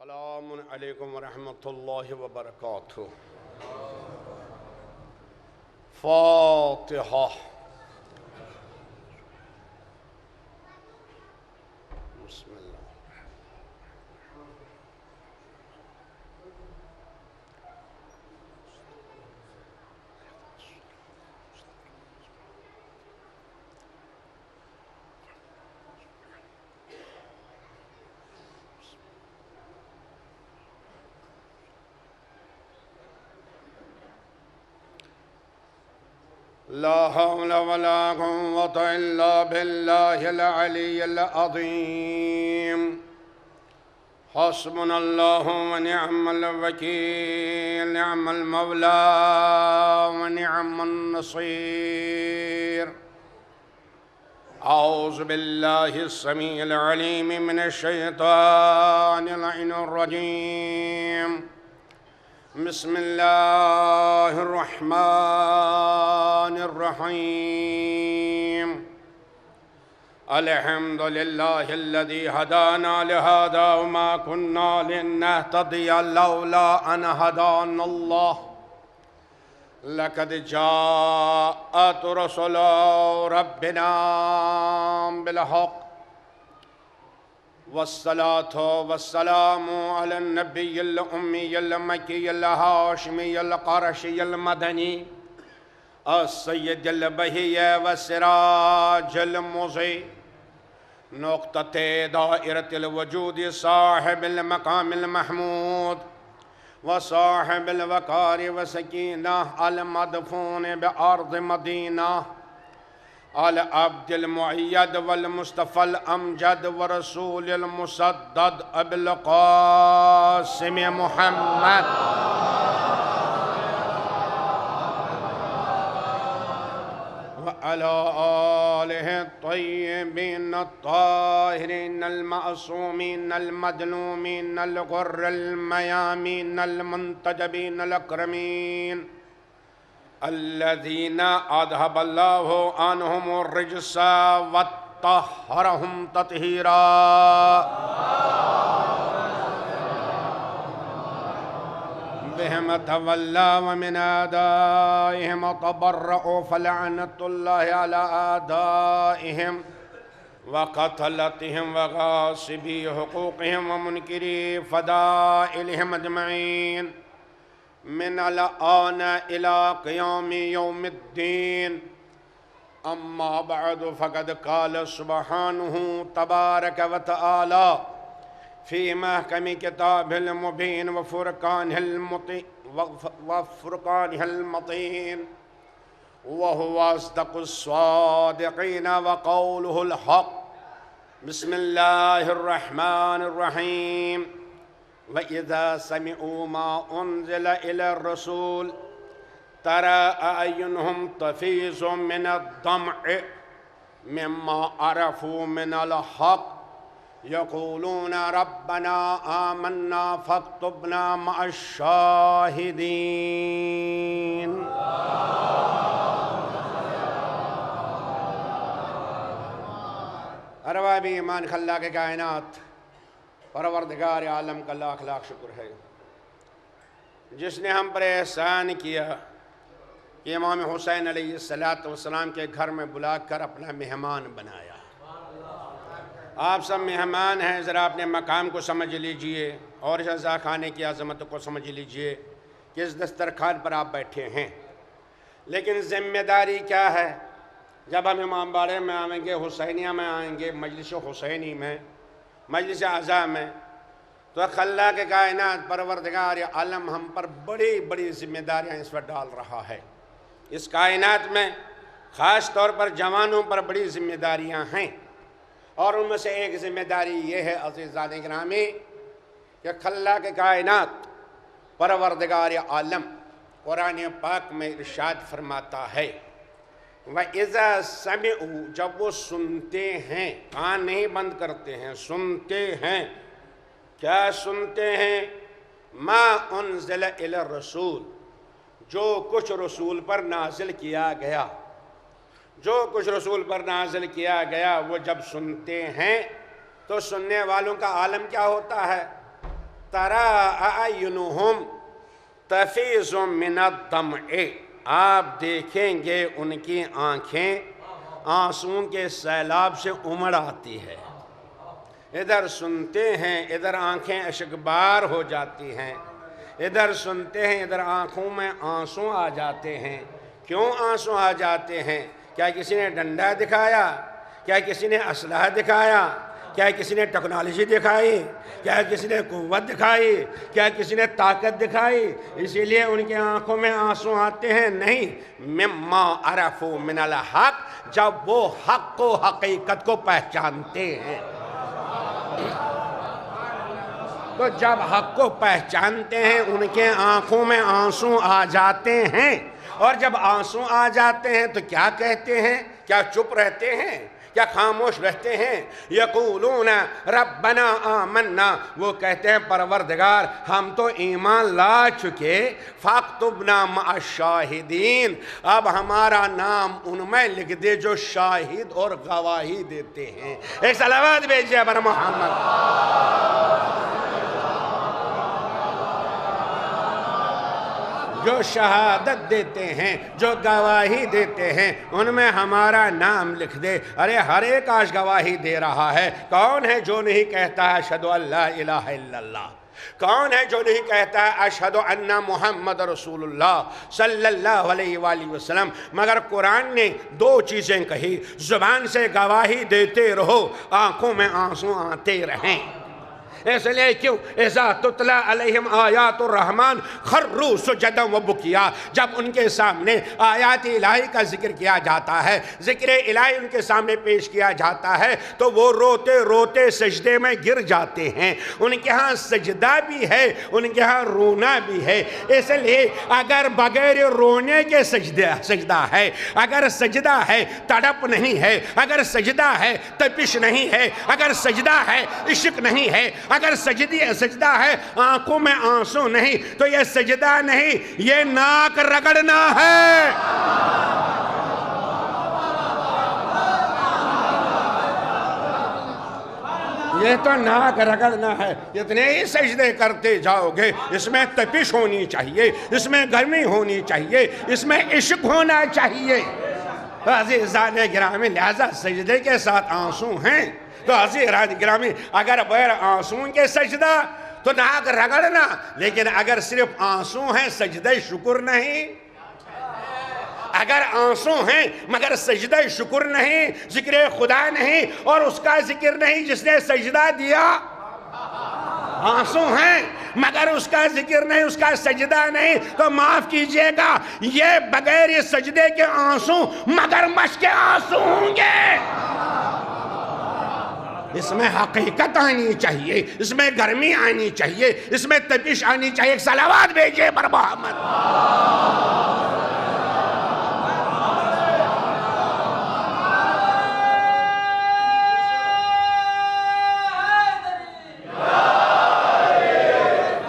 السلام علیکم ورحمۃ اللہ وبرکاتہ۔ فاتحہ۔ بسم اللہ۔ لا حول ولا قوة إلا بالله العلي العظيم۔ حسبنا الله ونعم الوكيل، نعم المولى ونعم النصير۔ أعوذ بالله السميع العليم من الشيطان اللعين الرجيم۔ بسم الله الرحمن الرحيم۔ الحمد لله الذي هدانا لهذا وما كنا لنهتدي لولا أن هدانا الله۔ لقد جاءت رسل ربنا بالحق، والصلاة والسلام على النبي الأمي المكي الهاشمي القرشي المدني السيد البهي والسراج المضيء، نقطة دائرة الوجود، صاحب المقام المحمود وصاحب الوقار وسكينة، المدفون بأرض مدينة، العبد المؤيد والمصطفى الأمجد ورسول المسدد أبي القاسم محمد وعلى آله الطيبين الطاهرين المعصومين المظلومين الغر الميامين المنتجبين الأكرمين، الذين أذهب الله عنهم الرجس وطهرهم تطهيرا۔ بهم تولى ومن أعدائهم تبرؤوا، فلعنة الله على أعدائهم وقتلتهم وغاصبي حقوقهم ومنكري فضائلهم أجمعين، من الآن إلى قيام يوم الدين۔ أما بعد، فقد قال سبحانه تبارك وتعالى في محكم كتابه المبين وفرقانه المطين، وهو أصدق الصادقين وقوله الحق۔ بسم الله الرحمن الرحيم۔ وَإِذَا سَمِعُوا مَا أُنزِلَ إِلَى الرَّسُولِ تَرَى أَعْيُنَهُمْ تَفِيضُ مِنَ الدَّمْعِ مِمَّا عَرَفُوا مِنَ الْحَقِّ، يَقُولُونَ رَبَّنَا آمَنَّا فَاكْتُبْنَا مَعَ الشَّاهِدِينَ۔ ارباب ایمان خلاق کائنات، پروردگار عالم کا لاکھ لاکھ شکر ہے، جس نے ہم پر احسان کیا کہ امام حسین علیہ السلام کے گھر میں بلا کر اپنا مہمان بنایا۔ آپ سب مہمان ہیں، ذرا اپنے مقام کو سمجھ لیجئے اور اس رضا خانے کی عظمت کو سمجھ لیجئے کہ اس دسترخوان پر آپ بیٹھے ہیں۔ لیکن ذمہ داری کیا ہے؟ جب ہم امام باڑے میں آئیں گے، حسینیہ میں آئیں گے، مجلس حسینی میں، مجلس اعزاء میں، تو خلاق کائنات پروردگار عالم ہم پر بڑی بڑی ذمہ داریاں اس وقت ڈال رہا ہے۔ اس کائنات میں خاص طور پر جوانوں پر بڑی ذمہ داریاں ہیں، اور ان میں سے ایک ذمہ داری یہ ہے عزیزان گرامی کہ خلاق کائنات پروردگار عالم قرآن پاک میں ارشاد فرماتا ہے، وَإِذَا سَمِعُوا، جب وہ سنتے ہیں، کان نہیں بند کرتے ہیں، سنتے ہیں۔ کیا سنتے ہیں؟ مَا أُنزِلَ إِلَى الرَّسُولِ، جو کچھ رسول پر نازل کیا گیا، جو کچھ رسول پر نازل کیا گیا وہ جب سنتے ہیں تو سننے والوں کا عالم کیا ہوتا ہے؟ ترا اعینہم تفیض من الدمع، آپ دیکھیں گے ان کی آنکھیں آنسوں کے سیلاب سے امڑ آتی ہے، ادھر سنتے ہیں ادھر آنکھیں اشکبار ہو جاتی ہیں، ادھر سنتے ہیں ادھر آنکھوں میں آنسوں آ جاتے ہیں۔ کیوں آنسوں آ جاتے ہیں؟ کیا کسی نے ڈنڈا دکھایا؟ کیا کسی نے اسلحہ دکھایا؟ کیا کسی نے ٹیکنالوجی دکھائی؟ کیا کسی نے قوت دکھائی؟ کیا کسی نے طاقت دکھائی؟ اسی لیے ان کی آنکھوں میں آنسوں آتے ہیں؟ نہیں، مما عرفوا من الحق، جب وہ حق و حقیقت کو پہچانتے ہیں۔ تو جب حق کو پہچانتے ہیں ان کے آنکھوں میں آنسوں آ جاتے ہیں، اور جب آنسوں آ جاتے ہیں تو کیا کہتے ہیں؟ کیا چپ رہتے ہیں؟ کیا خاموش رہتے ہیں؟ یقولون ربنا آمنا، وہ کہتے ہیں پروردگار ہم تو ایمان لا چکے، فاکتبنا مع الشاہدین، اب ہمارا نام ان میں لکھ دے جو شاہد اور گواہی دیتے ہیں۔ ایک صلوات بھیجئے بر محمد۔ جو شہادت دیتے ہیں، جو گواہی دیتے ہیں، ان میں ہمارا نام لکھ دے۔ ارے ہر ایک آج گواہی دے رہا ہے، کون ہے جو نہیں کہتا ہے اشہد ان لا الہ الا اللہ؟ کون ہے جو نہیں کہتا ہے اشہد ان محمد رسول اللہ صلی اللہ علیہ وآلہ وسلم؟ مگر قرآن نے دو چیزیں کہی، زبان سے گواہی دیتے رہو، آنکھوں میں آنسوں آتے رہیں۔ اس لیے کیوں؟ اذا تتلا علیہم آیات الرحمن خروا سجدا وبکیا، جب ان کے سامنے آیات الہی کا ذکر کیا جاتا ہے، ذکر الہی ان کے سامنے پیش کیا جاتا ہے، تو وہ روتے روتے سجدے میں گر جاتے ہیں۔ ان کے ہاں سجدہ بھی ہے، ان کے ہاں رونا بھی ہے۔ اس لیے اگر بغیر رونے کے سجدہ ہے، اگر سجدہ ہے تڑپ نہیں ہے، اگر سجدہ ہے تپش نہیں ہے، اگر سجدہ ہے عشق نہیں ہے، اگر سجدہ ہے آنکھوں میں آنسوں نہیں، تو یہ سجدہ نہیں، یہ ناک رگڑنا ہے۔ یہ تو ناک رگڑنا ہے۔ اتنے ہی سجدے کرتے جاؤ گے، اس میں تپش ہونی چاہیے، اس میں گرمی ہونی چاہیے، اس میں عشق ہونا چاہیے۔ عزیزان گرامی، لہذا سجدے کے ساتھ آنسوں ہیں تو عزیزان گرامی، اگر بغیر آنسوں کے سجدہ تو ناک رگڑنا، لیکن اگر صرف آنسوں ہیں سجدہ شکر نہیں، اگر آنسوں ہیں مگر سجدہ شکر نہیں، ذکر خدا نہیں اور اس کا ذکر نہیں جس نے سجدہ دیا، آنسوں ہیں مگر اس کا ذکر نہیں، اس کا سجدہ نہیں، تو معاف کیجئے گا، یہ بغیر یہ سجدے کے آنسوں مگرمچھ کے آنسوں ہوں گے۔ اس میں حقیقت آنی چاہیے، اس میں گرمی آنی چاہیے، اس میں تپش آنی چاہیے۔ ایک صلوات بھیجئے بر محمد۔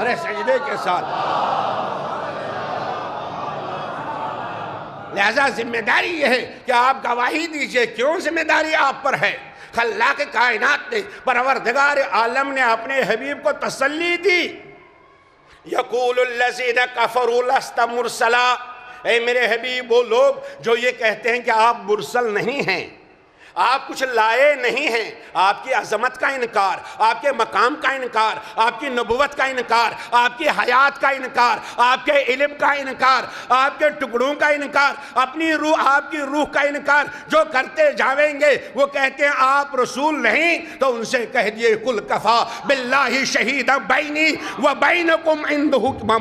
ارے سجدے کے ساتھ، لہذا ذمہ داری یہ ہے کہ آپ گواہی دیجئے۔ کیوں ذمہ داری آپ پر ہے؟ خلاق کائنات نے، پروردگار عالم نے اپنے حبیب کو تسلی دی۔ یقول الذین کفروا لست مرسلا، اے میرے حبیب وہ لوگ جو یہ کہتے ہیں کہ آپ مرسل نہیں ہیں، آپ کچھ لائے نہیں ہیں، آپ کی عظمت کا انکار، آپ کے مقام کا انکار، آپ کی نبوت کا انکار، آپ کی حیات کا انکار، آپ کے علم کا انکار، آپ کے ٹکڑوں کا انکار، اپنی روح، آپ کی روح کا انکار جو کرتے جاویں گے، وہ کہتے ہیں آپ رسول نہیں، تو ان سے کہہ دیے قل کفا باللہ شہیدا بینی و بینکم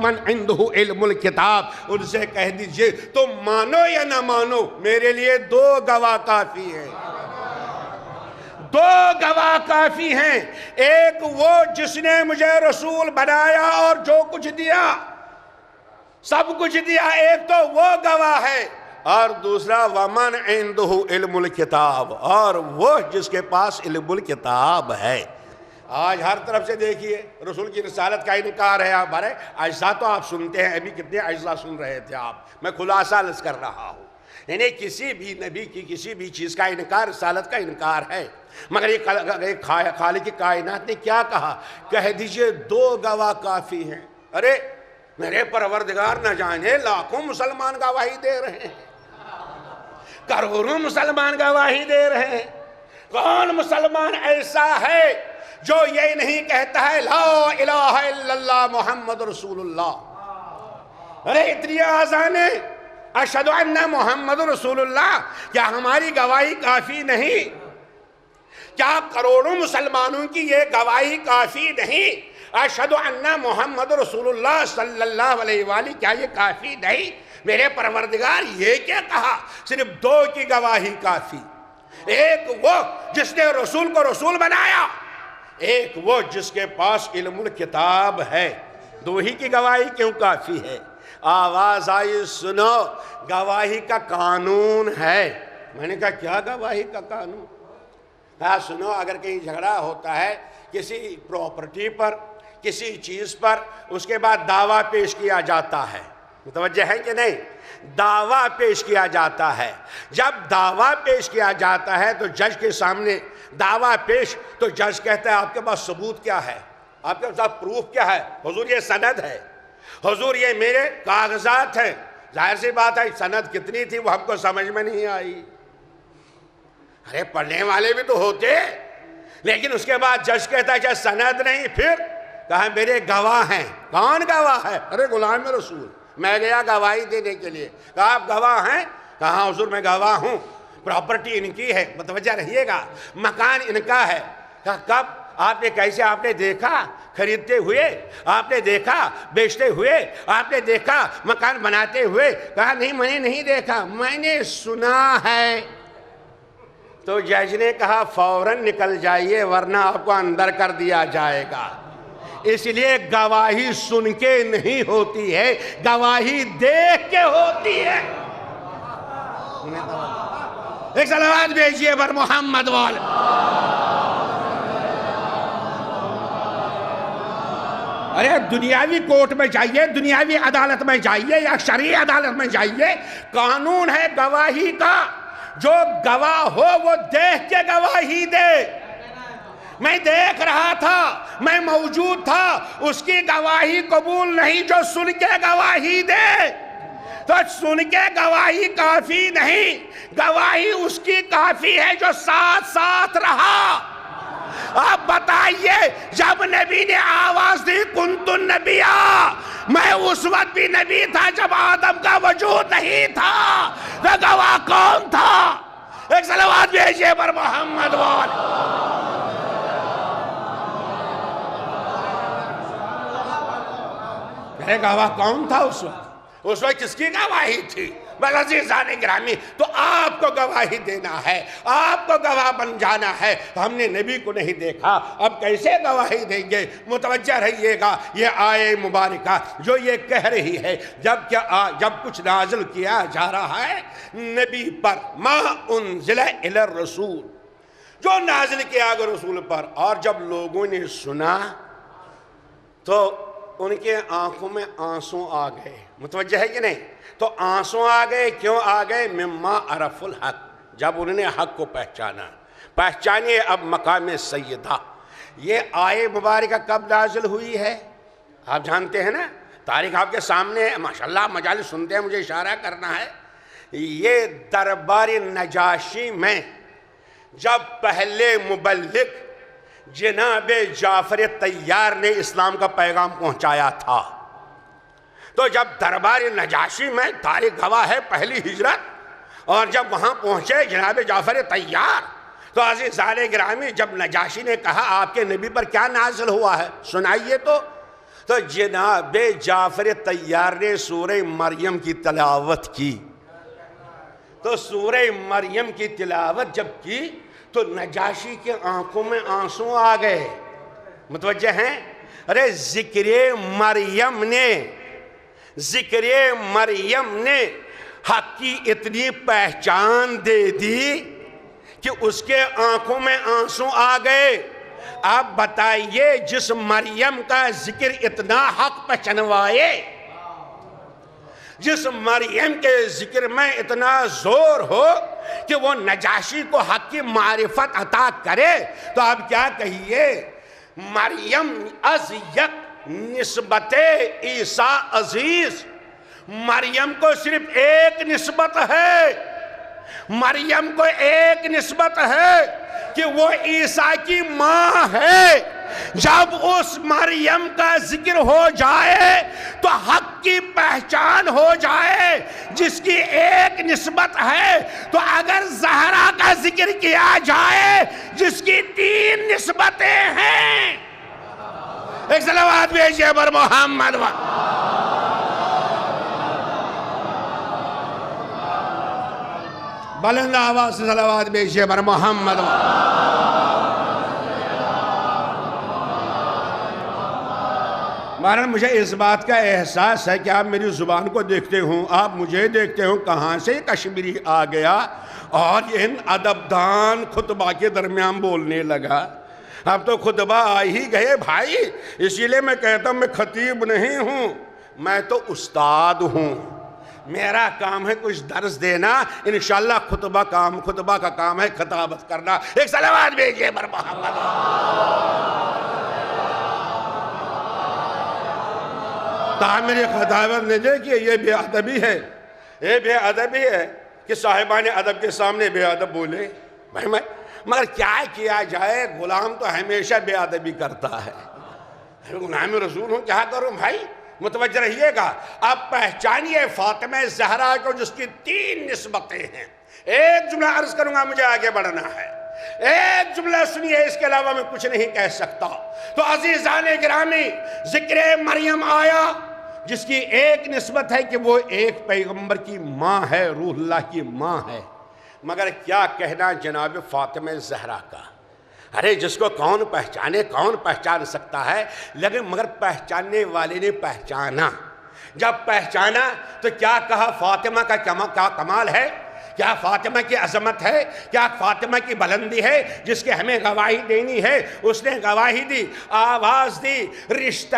من عنده علم الکتاب، ان سے کہہ دیجئے تم مانو یا نہ مانو، میرے لیے دو گواہ کافی ہیں، دو گواہ کافی ہیں، ایک وہ جس نے مجھے رسول بنایا اور جو کچھ دیا، سب کچھ دیا، ایک تو وہ گواہ ہے، اور دوسرا ومن عنده علم الکتاب، اور وہ جس کے پاس علم الکتاب ہے۔ آج ہر طرف سے دیکھیے رسول کی رسالت کا انکار ہے۔ ہمارے اجزاء تو آپ سنتے ہیں، ابھی کتنے اجزاء سن رہے تھے آپ، میں خلاصہ عرض کر رہا ہوں۔ یعنی کسی بھی نبی کی کسی بھی چیز کا انکار رسالت کا انکار ہے، مگر یہ خالق کائنات نے کیا کہا؟ کہہ دیجئے 2 گواہ کافی ہیں۔ ارے میرے پروردگار نہ جانے لاکھوں مسلمان گواہی دے رہے ہیں، کروڑوں مسلمان گواہی دے رہے ہیں، کون مسلمان ایسا ہے جو یہ نہیں کہتا ہے لا الہ الا اللہ محمد رسول اللہ؟ ارے اتنی آسان ہے اشہد ان محمد رسول اللہ، کیا ہماری گواہی کافی نہیں؟ کیا کروڑوں مسلمانوں کی یہ گواہی کافی نہیں؟ اشہد ان محمد رسول اللہ صلی اللہ علیہ وآلہ، کیا یہ کافی نہیں؟ میرے پروردگار یہ کیا کہا؟ صرف 2 کی گواہی کافی، ایک وہ جس نے رسول کو رسول بنایا، ایک وہ جس کے پاس علم الکتاب ہے۔ 2 ہی کی گواہی کیوں کافی ہے؟ آواز آئی سنو، گواہی کا قانون ہے۔ میں نے کہا کیا گواہی کا قانون؟ ہاں سنو، اگر کہیں جھگڑا ہوتا ہے کسی پراپرٹی پر، کسی چیز پر، اس کے بعد دعویٰ پیش کیا جاتا ہے، متوجہ ہے کہ نہیں؟ دعویٰ پیش کیا جاتا ہے۔ جب دعویٰ پیش کیا جاتا ہے تو جج کے سامنے دعویٰ پیش، تو جج کہتا ہے آپ کے پاس ثبوت کیا ہے؟ آپ کے پاس پروف کیا ہے؟ حضور یہ سند ہے، حضور یہ میرے کاغذات ہیں۔ ظاہر سی بات ہے سند کتنی تھی وہ ہم کو سمجھ میں نہیں آئی، ارے پڑھنے والے بھی تو ہوتے، لیکن اس کے بعد جج کہتا ہے اچھا سند نہیں، پھر کہا میرے گواہ ہیں۔ کون گواہ ہے؟ ارے غلام رسول۔ میں گیا گواہی دینے کے لیے، کہا آپ گواہ ہیں؟ کہا حضور میں گواہ ہوں، پراپرٹی ان کی ہے، متوجہ رہیے گا، مکان ان کا ہے۔ کہا کب؟ آپ نے کیسے؟ آپ نے دیکھا خریدتے ہوئے، آپ نے دیکھا بیچتے ہوئے، آپ نے دیکھا مکان بناتے ہوئے؟ کہا نہیں میں نے نہیں دیکھا، میں نے سنا ہے۔ تو جج نے کہا فوراً نکل جائیے ورنہ آپ کو اندر کر دیا جائے گا۔ اس لیے گواہی سن کے نہیں ہوتی ہے، گواہی دیکھ کے ہوتی ہے۔ ایک صلوات بھیجئے بر محمد وال۔ ارے دنیاوی کورٹ میں جائیے، دنیاوی عدالت میں جائیے یا شرعی عدالت میں جائیے، قانون ہے گواہی کا، جو گواہ ہو وہ دیکھ کے گواہی دے۔ میں دیکھ رہا تھا، میں موجود تھا، اس کی گواہی قبول نہیں جو سن کے گواہی دے۔ تو سن کے گواہی کافی نہیں، گواہی اس کی کافی ہے جو ساتھ ساتھ رہا۔ آپ بتائیے جب نبی نے آواز دی کنت النبیہ، میں اس وقت بھی نبی تھا جب آدم کا وجود نہیں تھا، تو گواہ کون تھا؟ ایک صلوات بھیجئے پر محمد وال۔ گواہ کون تھا اس وقت؟ اس وقت کس کی گواہی تھی؟ بس عزیزان گرامی، تو آپ کو گواہی دینا ہے، آپ کو گواہ بن جانا ہے۔ ہم نے نبی کو نہیں دیکھا، اب کیسے گواہی دیں گے؟ متوجہ رہیے گا، یہ آیے مبارکہ جو یہ کہہ رہی ہے جب کچھ نازل کیا جا رہا ہے نبی پر، ما انزل الی الرسول، جو نازل کیا گیا رسول پر، اور جب لوگوں نے سنا تو ان کے آنکھوں میں آنسو آ گئے۔ متوجہ ہے کہ نہیں؟ تو آنسو آ گئے، کیوں آ گئے؟ مما عرف الحق، جب انہوں نے حق کو پہچانیے اب مقام سیدہ۔ یہ آیے مبارکہ کب نازل ہوئی ہے آپ جانتے ہیں نا؟ تاریخ آپ کے سامنے ہے، ماشاءاللہ مجالس سنتے ہیں، مجھے اشارہ کرنا ہے۔ یہ دربار نجاشی میں جب پہلے مبلغ جناب جعفر طیار نے اسلام کا پیغام پہنچایا تھا، تو جب دربار نجاشی میں، تاریخ گواہ ہے پہلی ہجرت، اور جب وہاں پہنچے جناب جعفر طیار، تو عزیزان گرامی جب نجاشی نے کہا آپ کے نبی پر کیا نازل ہوا ہے سنائیے، تو جناب جعفر طیار نے سورہ مریم کی تلاوت کی۔ تو سورہ مریم کی تلاوت جب کی تو نجاشی کے آنکھوں میں آنسو آ گئے۔ متوجہ ہیں؟ ارے ذکر مریم نے حق کی اتنی پہچان دے دی کہ اس کے آنکھوں میں آنسو آ گئے۔ آپ بتائیے جس مریم کا ذکر اتنا حق پہچنوائے، جس مریم کے ذکر میں اتنا زور ہو کہ وہ نجاشی کو حق کی معرفت عطا کرے، تو آپ کیا کہیے؟ مریم از یک نسبت عیسیٰ عزیز، مریم کو صرف ایک نسبت ہے، مریم کو ایک نسبت ہے کہ وہ عیسیٰ کی ماں ہے۔ جب اس مریم کا ذکر ہو جائے تو حق کی پہچان ہو جائے جس کی ایک نسبت ہے، تو اگر زہرا کا ذکر کیا جائے جس کی 3 نسبتیں ہیں، ایک صلوات بھیجئے بر محمد بلند آواز سے صلوات بھیجئے بر محمد بہرحال مجھے اس بات کا احساس ہے کہ آپ میری زبان کو دیکھتے ہوں، آپ مجھے دیکھتے ہوں، کہاں سے کشمیری آ گیا اور ان ادبدان خطبہ کے درمیان بولنے لگا۔ اب تو خطبہ آ ہی گئے بھائی، اسی لئے میں کہتا ہوں میں خطیب نہیں ہوں، میں تو استاد ہوں، میرا کام ہے کچھ درس دینا، انشاءاللہ خطبہ کا کام ہے خطابت کرنا۔ ایک صلوات بھیجئے بر محمد۔ تعمیر خطابت نے دیکھئے یہ بے ادبی ہے، یہ بے ادبی ہے کہ صاحبان ادب کے سامنے بے ادب بولے۔ مگر کیا کیا جائے، غلام تو ہمیشہ بے ادبی کرتا ہے، غلام رسول ہوں، کیا کروں بھائی؟ متوجہ رہیے گا۔ اب پہچانیے فاطمہ زہرا کو جس کی 3 نسبتیں ہیں۔ ایک جملہ عرض کروں گا، مجھے آگے بڑھنا ہے، ایک جملہ سنیے، اس کے علاوہ میں کچھ نہیں کہہ سکتا۔ تو عزیزان گرامی، ذکر مریم آیا جس کی ایک نسبت ہے کہ وہ ایک پیغمبر کی ماں ہے، روح اللہ کی ماں ہے۔ مگر کیا کہنا جناب فاطمہ زہرا کا، ارے جس کو کون پہچانے، کون پہچان سکتا ہے، لیکن مگر پہچاننے والے نے پہچانا۔ جب پہچانا تو کیا کہا، فاطمہ کا کیا کمال ہے، کیا فاطمہ کی عظمت ہے، کیا فاطمہ کی بلندی ہے جس کے ہمیں گواہی دینی ہے۔ اس نے گواہی دی، آواز دی، رشتہ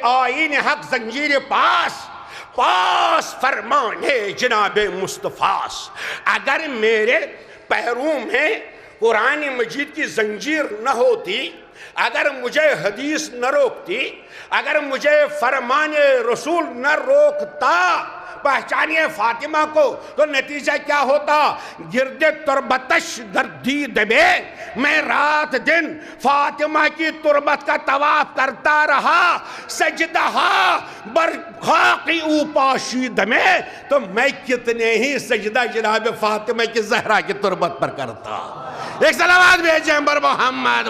آئین حق زنجیر پاس فرمانے جناب مصطفیٰ۔ اگر میرے پیروں میں قرآن مجید کی زنجیر نہ ہوتی، اگر مجھے حدیث نہ روکتی، اگر مجھے فرمان رسول نہ روکتا پہچانیے فاطمہ کو، تو نتیجہ کیا ہوتا؟ گرد تربتش در دید میں رات دن فاطمہ کی تربت کا طواف کرتا رہا، سجدہ بر خاقی او پاشید میں، تو میں کتنے ہی سجدہ جناب فاطمہ کی زہرا کی تربت پر کرتا۔ ایک صلوات بھیجیں بر محمد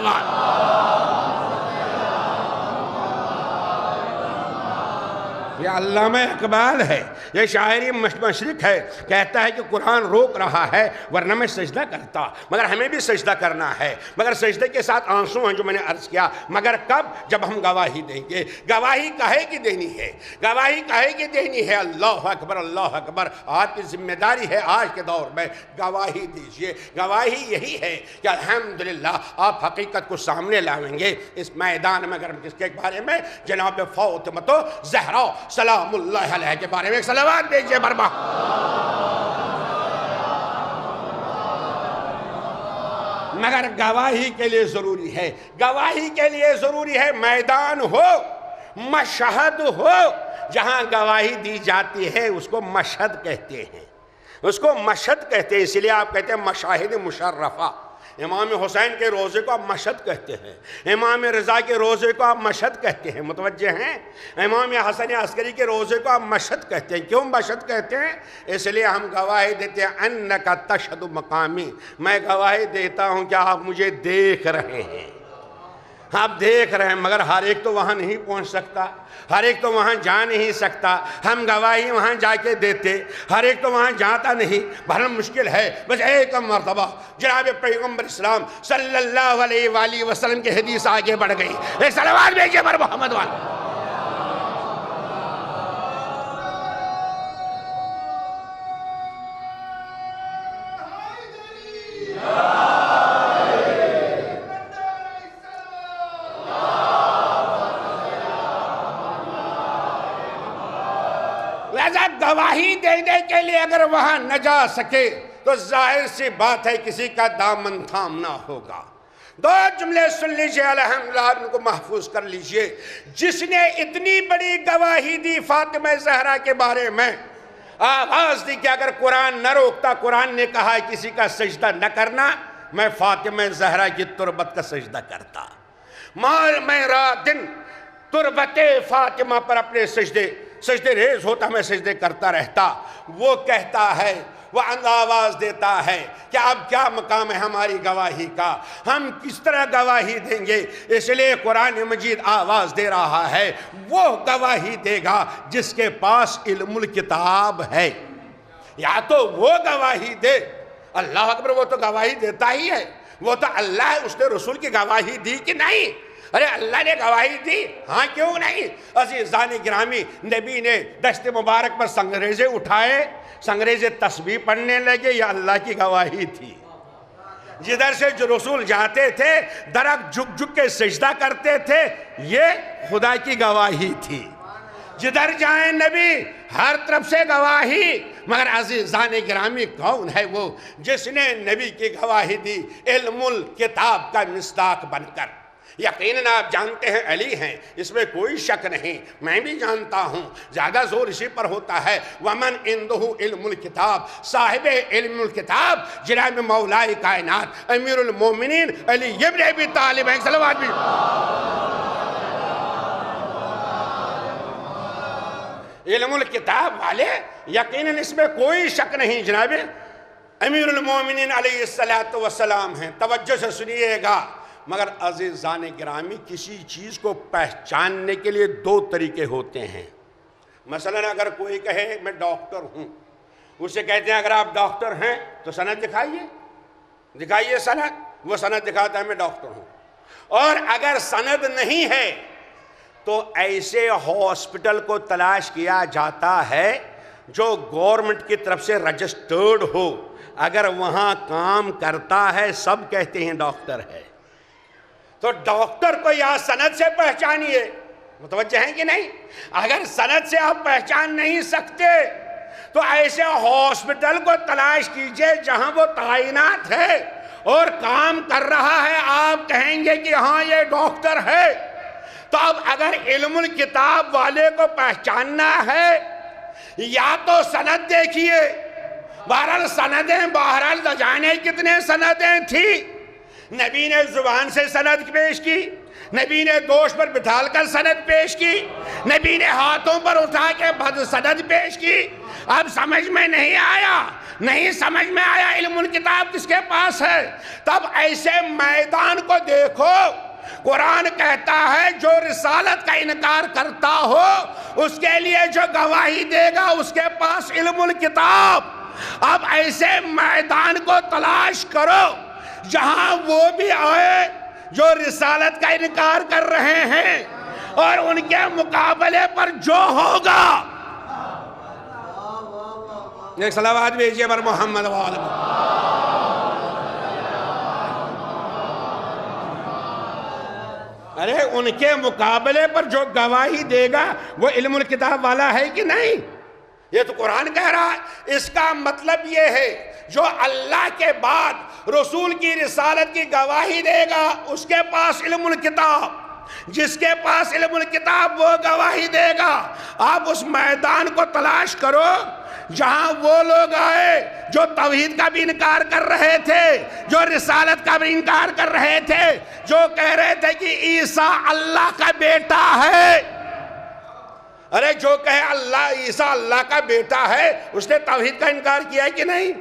یہ علامہ اقبال ہے، یہ شاعری مشرق ہے، کہتا ہے کہ قرآن روک رہا ہے ورنہ میں سجدہ کرتا، مگر ہمیں بھی سجدہ کرنا ہے، مگر سجدے کے ساتھ آنسو ہیں جو میں نے عرض کیا، مگر کب؟ جب ہم گواہی دیں گے۔ گواہی کہے کی دینی ہے، گواہی کہے کی دینی ہے، اللہ اکبر اللہ اکبر۔ آپ کی ذمہ داری ہے آج کے دور میں گواہی دیجئے۔ گواہی یہی ہے کہ الحمدللہ آپ حقیقت کو سامنے لاؤیں گے اس میدان میں، اگر کس کے بارے میں؟ جناب فاطمہ زہرا سلام اللہ علیہ کے بارے میں ایک صلوات بھیجئے برما۔ مگر گواہی کے لیے ضروری ہے، گواہی کے لیے ضروری ہے میدان ہو، مشہد ہو، جہاں گواہی دی جاتی ہے اس کو مشہد کہتے ہیں، اس کو مشہد کہتے ہیں، اسی لیے آپ کہتے ہیں مشاہد مشرفہ۔ امام حسین کے روزے کو آپ مشہد کہتے ہیں، امام رضا کے روزے کو آپ مشہد کہتے ہیں، متوجہ ہیں؟ امام حسن عسکری کے روزے کو آپ مشہد کہتے ہیں۔ کیوں مشہد کہتے ہیں؟ اس لیے ہم گواہی دیتے ہیں انکا تشہد مقامی، میں گواہی دیتا ہوں کہ آپ مجھے دیکھ رہے ہیں، آپ دیکھ رہے ہیں، مگر ہر ایک تو وہاں نہیں پہنچ سکتا، ہر ایک تو وہاں جا نہیں سکتا، ہم گواہی وہاں جا کے دیتے، ہر ایک تو وہاں جاتا نہیں، بہرحال مشکل ہے۔ بس ایک مرتبہ جناب پیغمبر اسلام صلی اللہ علیہ وآلہ وسلم کی حدیث آگے بڑھ گئی، ایک صلوات بھیجئے بر محمد والا۔ لہذا گواہی دینے کے لیے اگر وہاں نہ جا سکے تو ظاہر سی بات ہے کسی کا دامن تھامنا ہوگا۔ دو جملے سن لیجئے، الحمدللہ ان کو محفوظ کر لیجئے۔ جس نے اتنی بڑی گواہی دی فاطمہ زہرا کے بارے میں، آواز دی کہ اگر قرآن نہ روکتا، قرآن نے کہا ہے کسی کا سجدہ نہ کرنا، میں فاطمہ زہرا کی تربت کا سجدہ کرتا، میں رات دن تربت فاطمہ پر اپنے سجدے ریز ہوتا، میں سجدے کرتا رہتا۔ وہ کہتا ہے، وہ آواز دیتا ہے کہ اب کیا مقام ہے ہماری گواہی کا، ہم کس طرح گواہی دیں گے؟ اس لیے قرآن مجید آواز دے رہا ہے وہ گواہی دے گا جس کے پاس علم الکتاب ہے۔ یا تو وہ گواہی دے، اللہ اکبر، وہ تو گواہی دیتا ہی ہے، وہ تو اللہ ہے، اس نے رسول کی گواہی دی کہ نہیں؟ ارے اللہ نے گواہی دی، ہاں کیوں نہیں؟ عزیزان گرامی، نبی نے دست مبارک پر سنگریزے اٹھائے، سنگریزے تسبیح پڑھنے لگے، یہ اللہ کی گواہی تھی۔ جدھر سے جو رسول جاتے تھے درخت جھک جھک کے سجدہ کرتے تھے، یہ خدا کی گواہی تھی۔ جدھر جائیں نبی ہر طرف سے گواہی، مگر عزیزان گرامی کون ہے وہ جس نے نبی کی گواہی دی علم الکتاب کا مصداق بن کر؟ یقیناً آپ جانتے ہیں علی ہیں، اس میں کوئی شک نہیں، میں بھی جانتا ہوں، زیادہ زور اسی پر ہوتا ہے۔ وَمَنْ عِنْدَهُ علم الکتاب، صاحب علم الکتاب جناب مولائے کائنات امیر المومنین علی ابن ابی طالب ہیں، صلوات بھی۔ علم الکتاب والے، یقیناً اس میں کوئی شک نہیں، جناب امیر المومنین علیہ السلام ہیں۔ توجہ سے سنیے گا، مگر عزیزان گرامی کسی چیز کو پہچاننے کے لیے دو طریقے ہوتے ہیں۔ مثلا اگر کوئی کہے میں ڈاکٹر ہوں، اسے کہتے ہیں اگر آپ ڈاکٹر ہیں تو سند دکھائیے سند، وہ سند دکھاتا ہے میں ڈاکٹر ہوں۔ اور اگر سند نہیں ہے تو ایسے ہاسپٹل کو تلاش کیا جاتا ہے جو گورنمنٹ کی طرف سے رجسٹرڈ ہو، اگر وہاں کام کرتا ہے سب کہتے ہیں ڈاکٹر ہے۔ تو ڈاکٹر کو یا سند سے پہچانیے، متوجہ ہیں کہ نہیں؟ اگر سند سے آپ پہچان نہیں سکتے تو ایسے ہاسپٹل کو تلاش کیجئے جہاں وہ تعینات ہے اور کام کر رہا ہے، آپ کہیں گے کہ ہاں یہ ڈاکٹر ہے۔ تو اب اگر علم الکتاب والے کو پہچاننا ہے یا تو سند دیکھیے، بہرحال سندیں، بہرحال نہ جانے کتنے سندیں تھی۔ نبی نے زبان سے سند پیش کی، نبی نے دوش پر بٹھال کر سند پیش کی، نبی نے ہاتھوں پر اٹھا کے سند پیش کی۔ اب سمجھ میں نہیں آیا، نہیں سمجھ میں آیا علم الکتاب کس کے پاس ہے؟ تب ایسے میدان کو دیکھو، قرآن کہتا ہے جو رسالت کا انکار کرتا ہو اس کے لیے جو گواہی دے گا اس کے پاس علم الکتاب۔ اب ایسے میدان کو تلاش کرو جہاں وہ بھی آئے جو رسالت کا انکار کر رہے ہیں، اور ان کے مقابلے پر جو ہوگا، ایک صلوات بھیجئے پر محمد وآلہ۔ ارے ان کے مقابلے پر جو گواہی دے گا وہ علم الکتاب والا ہے کہ نہیں؟ یہ تو قرآن کہہ رہا ہے۔ اس کا مطلب یہ ہے جو اللہ کے بعد رسول کی رسالت کی گواہی دے گا اس کے پاس علم الکتاب، جس کے پاس علم الکتاب وہ گواہی دے گا۔ آپ اس میدان کو تلاش کرو جہاں وہ لوگ آئے جو توحید کا بھی انکار کر رہے تھے، جو رسالت کا بھی انکار کر رہے تھے، جو کہہ رہے تھے کہ عیسیٰ اللہ کا بیٹا ہے۔ ارے جو کہے عیسیٰ اللہ کا بیٹا ہے، اس نے توحید کا انکار کیا ہے کہ نہیں؟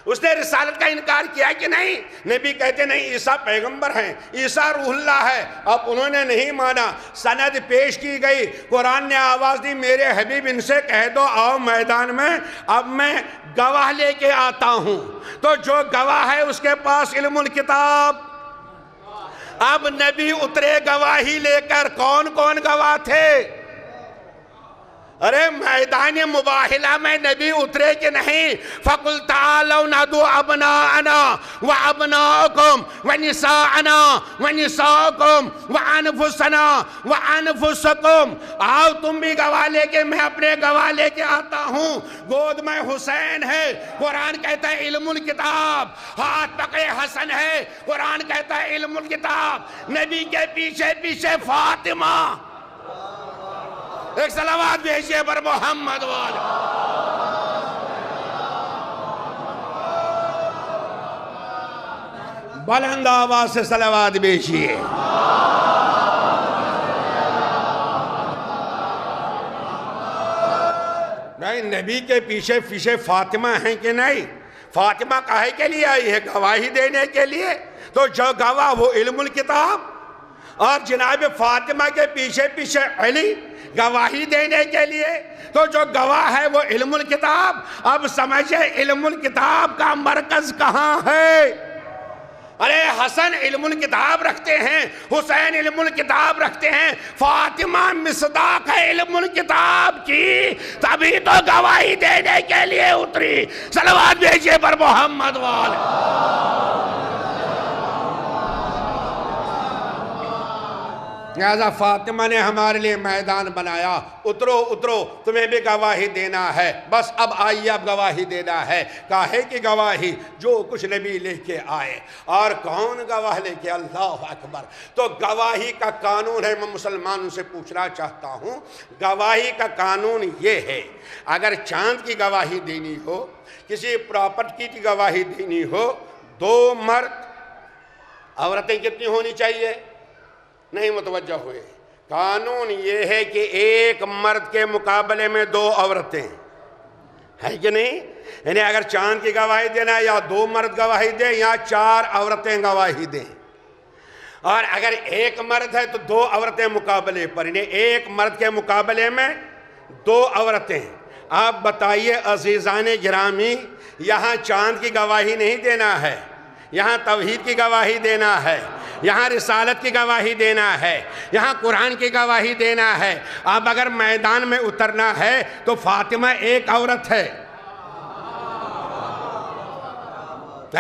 اس نے رسالت کا انکار کیا ہے کہ نہیں؟ نبی کہتے نہیں عیسیٰ پیغمبر ہیں، عیسیٰ روح اللہ ہے، اب انہوں نے نہیں مانا، سند پیش کی گئی، قرآن نے آواز دی میرے حبیب ان سے کہہ دو آؤ میدان میں، اب میں گواہ لے کے آتا ہوں۔ تو جو گواہ ہے اس کے پاس علم الکتاب۔ اب نبی اترے گواہی لے کر، کون کون گواہ تھے؟ ارے میدان مباہلہ میں نبی اترے کہ نہیں؟ فَقُلْ تَعَالَوْا نَدْعُ أَبْنَاءَنَا وَأَبْنَاءَكُمْ وَنِسَاءَنَا وَنِسَاءَكُمْ وَأَنفُسَنَا وَأَنفُسَكُمْ۔ آؤ تم بھی گواہ لے کے، میں اپنے گواہ لے کے آتا ہوں۔ گود میں حسین ہے، قرآن کہتا ہے علم الکتاب۔ ہاتھ پکڑے حسن ہے، قرآن کہتا ہے علم الکتاب۔ نبی کے پیچھے پیچھے فاطمہ۔ ایک صلوات بھیجئے پر محمد والے۔ بلند آواز سے صلوات بھیجئے۔ نہیں، نبی کے پیچھے پیچھے فاطمہ ہیں کہ نہیں؟ فاطمہ کاہے کے لیے آئی ہے؟ گواہی دینے کے لیے۔ تو جو گواہ وہ علم الکتاب، اور جناب فاطمہ کے پیچھے پیچھے علی گواہی دینے کے لیے۔ تو جو گواہ ہے وہ علم الکتاب۔ اب سمجھے علم الکتاب کا مرکز کہاں ہے؟ ارے حسن علم الکتاب رکھتے ہیں، حسین علم الکتاب رکھتے ہیں، فاطمہ مصداق ہے علم الکتاب کی، تبھی تو گواہی دینے کے لیے اتری۔ صلوات بھیجئے پر محمد والے۔ لہذا فاطمہ نے ہمارے لیے میدان بنایا، اترو اترو، تمہیں بھی گواہی دینا ہے۔ بس اب آئیے، اب گواہی دینا ہے۔ کاہے کی گواہی؟ جو کچھ نبی لے کے آئے۔ اور کون گواہ لے کے؟ اللہ اکبر۔ تو گواہی کا قانون ہے، میں مسلمانوں سے پوچھنا چاہتا ہوں، گواہی کا قانون یہ ہے، اگر چاند کی گواہی دینی ہو، کسی پراپرٹی کی گواہی دینی ہو، 2 مرد، عورتیں کتنی ہونی چاہیے؟ نہیں متوجہ ہوئے۔ قانون یہ ہے کہ 1 مرد کے مقابلے میں 2 عورتیں، ہے کہ نہیں؟ یعنی اگر چاند کی گواہی دینا ہے، یا 2 مرد گواہی دیں یا 4 عورتیں گواہی دیں۔ اور اگر 1 مرد ہے تو 2 عورتیں مقابلے پر، یعنی 1 مرد کے مقابلے میں 2 عورتیں۔ آپ بتائیے عزیزان گرامی، یہاں چاند کی گواہی نہیں دینا ہے، یہاں توحید کی گواہی دینا ہے، یہاں رسالت کی گواہی دینا ہے، یہاں قرآن کی گواہی دینا ہے۔ اب اگر میدان میں اترنا ہے تو فاطمہ 1 عورت ہے۔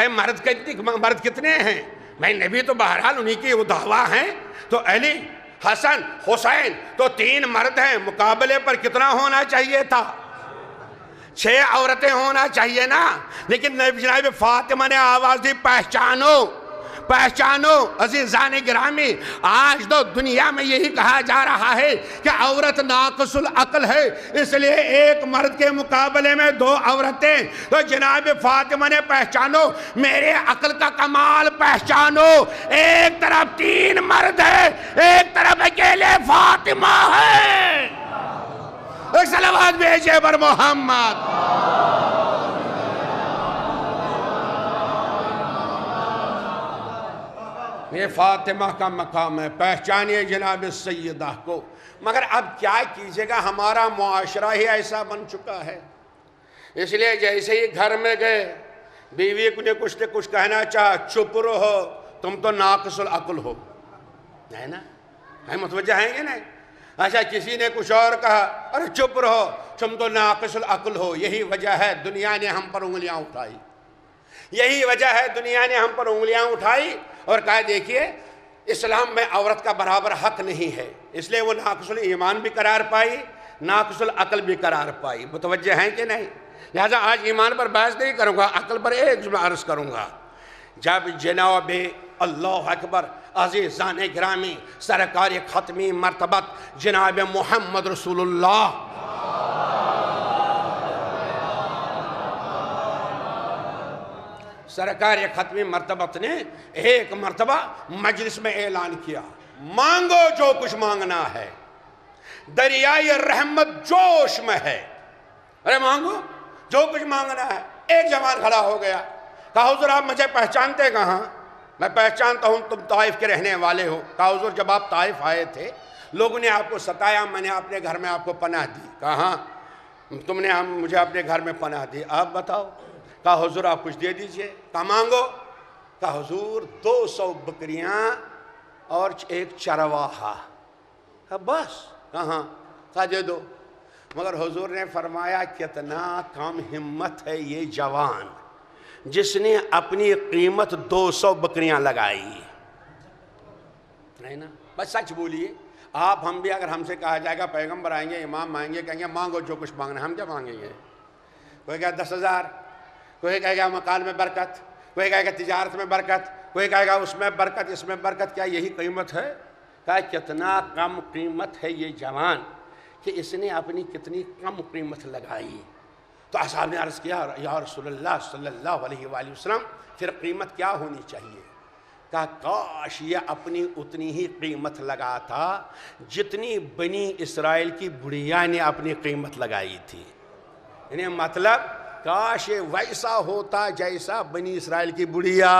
مرد کتنے ہیں؟ میں نبی تو بہرحال انہی کی وہ دعویٰ ہیں۔ تو علی، حسن، حسین تو 3 مرد ہیں، مقابلے پر کتنا ہونا چاہیے تھا؟ 6 عورتیں ہونا چاہیے نا۔ لیکن جناب فاطمہ نے آواز دی، پہچانو پہچانو۔ عزیزان گرامی، آج تو دنیا میں یہی کہا جا رہا ہے کہ عورت ناقص العقل ہے، اس لیے 1 مرد کے مقابلے میں 2 عورتیں۔ تو جناب فاطمہ نے پہچانو، میرے عقل کا کمال پہچانو۔ ایک طرف 3 مرد ہے، ایک طرف اکیلے فاطمہ ہے۔ ایک صلوات بھیجئے پر محمد۔ یہ فاطمہ کا مقام ہے، پہچانیے جناب سیدہ کو۔ مگر اب کیا کیجئے گا، ہمارا معاشرہ ہی ایسا بن چکا ہے۔ اس لیے جیسے ہی گھر میں گئے، بیوی نے کچھ نے کچھ کہنا چاہا، چپ رہو، تم تو ناقص العقل ہو، ہے نا؟ ہے متوجہ ہیں گے نہیں؟ اچھا کسی نے کچھ اور کہا، ارے چپ رہو، تم تو ناقص العقل ہو۔ یہی وجہ ہے دنیا نے ہم پر انگلیاں اٹھائی، یہی وجہ ہے دنیا نے ہم پر انگلیاں اٹھائی اور کہا دیکھیے اسلام میں عورت کا برابر حق نہیں ہے، اس لیے وہ ناقص الایمان بھی قرار پائی، ناقص العقل بھی قرار پائی۔ متوجہ ہیں کہ نہیں؟ لہذا آج ایمان پر بحث نہیں کروں گا، عقل پر ایک جملہ عرض کروں گا۔ جب جناب اللہ اکبر عزیزان گرامی سرکار ختمی مرتبت جناب محمد رسول اللہ سرکار ختمی مرتبت نے ایک مرتبہ مجلس میں اعلان کیا، مانگو جو کچھ مانگنا ہے، دریائے رحمت جوش میں ہے۔ ارے مانگو جو کچھ مانگنا ہے۔ ایک جوان کھڑا ہو گیا، کہا حضور آپ مجھے پہچانتے کہاں؟ میں پہچانتا ہوں تم طائف کے رہنے والے ہو۔ کہا حضور جب آپ طائف آئے تھے لوگوں نے آپ کو ستایا، میں نے اپنے گھر میں آپ کو پناہ دی۔ کہا تم نے مجھے اپنے گھر میں پناہ دی، آپ بتاؤ؟ کہا حضور آپ کچھ دے دیجئے۔ کہا مانگو؟ کہا حضور 200 بکریاں اور ایک چرواہا۔ کہا بس؟ کہاں؟ کہا دے دو۔ مگر حضور نے فرمایا کتنا کم ہمت ہے یہ جوان جس نے اپنی قیمت 200 بکریاں لگائی ہے نا. بس سچ بولیے. آپ ہم بھی اگر ہم سے کہا جائے گا پیغمبر آئیں گے امام آئیں گے کہیں گے مانگو جو کچھ مانگنا ہے, ہم کیا مانگیں گے؟ کوئی کہے گا 10,000, کوئی کہے گا مکان میں برکت, کوئی کہے گا تجارت میں برکت, کوئی کہے گا اس میں برکت اس میں برکت. کیا یہی قیمت ہے؟ کہا کتنا کم قیمت ہے یہ جوان کہ اس نے اپنی کتنی کم قیمت لگائی. تو اصحاب نے عرض کیا یا رسول اللہ صلی اللہ علیہ وآلہ وسلم پھر قیمت کیا ہونی چاہیے؟ کہا کاش یہ اپنی اتنی ہی قیمت لگاتا جتنی بنی اسرائیل کی بڑھیا نے اپنی قیمت لگائی تھی. یعنی مطلب کاش یہ ویسا ہوتا جیسا بنی اسرائیل کی بڑھیا.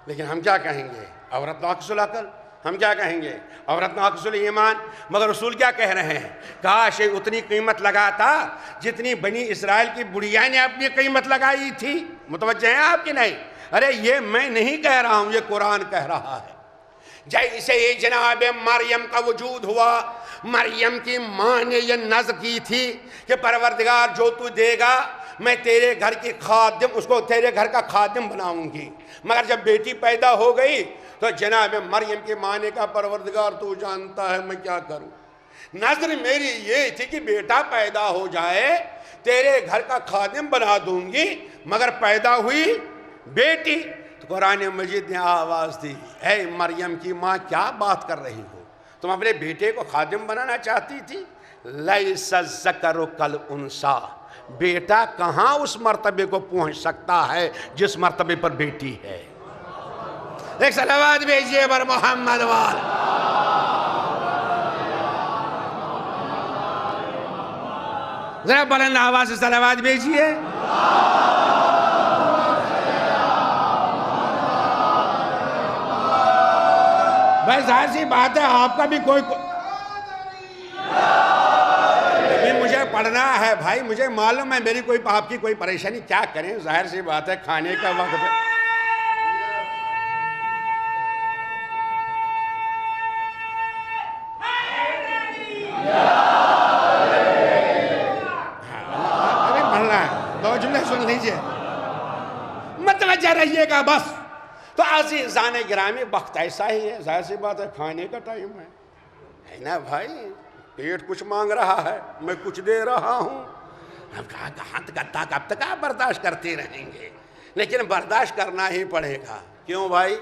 لیکن ہم کیا کہیں گے؟ عورت ناقص العقل. ہم کیا کہیں گے؟ عورت ناقص الایمان. مگر رسول کیا کہہ رہے ہیں؟ کاش یہ اتنی قیمت لگاتا جتنی بنی اسرائیل کی بڑھیا نے اپنی قیمت لگائی تھی. متوجہ ہیں آپ کہ نہیں؟ ارے یہ میں نہیں کہہ رہا ہوں, یہ قرآن کہہ رہا ہے. جیسے جناب مریم کا وجود ہوا, مریم کی ماں نے یہ نذر کی تھی کہ پروردگار جو تو دے گا میں تیرے گھر کی خادم, اس کو تیرے گھر کا خادم بناؤں گی. مگر جب بیٹی پیدا ہو گئی تو جناب مریم کی ماں نے کہا پروردگار تو جانتا ہے میں کیا کروں, نذر میری یہ تھی کہ بیٹا پیدا ہو جائے تیرے گھر کا خادم بنا دوں گی, مگر پیدا ہوئی بیٹی. تو قرآن مجید نے آواز دی اے مریم کی ماں کیا بات کر رہی ہو, تم اپنے بیٹے کو خادم بنانا چاہتی تھی؟ لیس الذکر کالانثی, بیٹا کہاں اس مرتبے کو پہنچ سکتا ہے جس مرتبے پر بیٹی ہے. ایک صلوات بھیجئے بر محمد وال. ذرا بلند آواز سے صلوات بھیجئے. بھائی ظاہر سی بات ہے آپ کا بھی کوئی مجھے پڑھنا ہے بھائی, مجھے معلوم ہے میری کوئی آپ کی کوئی پریشانی. کیا کریں, ظاہر سی بات ہے کھانے کا وقت ہے. ابھی پڑھنا ہے, 2 جملے سن لیجئے, متوجہ رہیے گا بس. تو عزیزان گرامی وقت ایسا ہی ہے, ظاہر سی بات ہے کھانے کا ٹائم ہے نا بھائی. پیٹ کچھ مانگ رہا ہے, میں کچھ دے رہا ہوں. ہم کہاں کب تک آپ برداشت کرتے رہیں گے, لیکن برداشت کرنا ہی پڑے گا. کیوں بھائی؟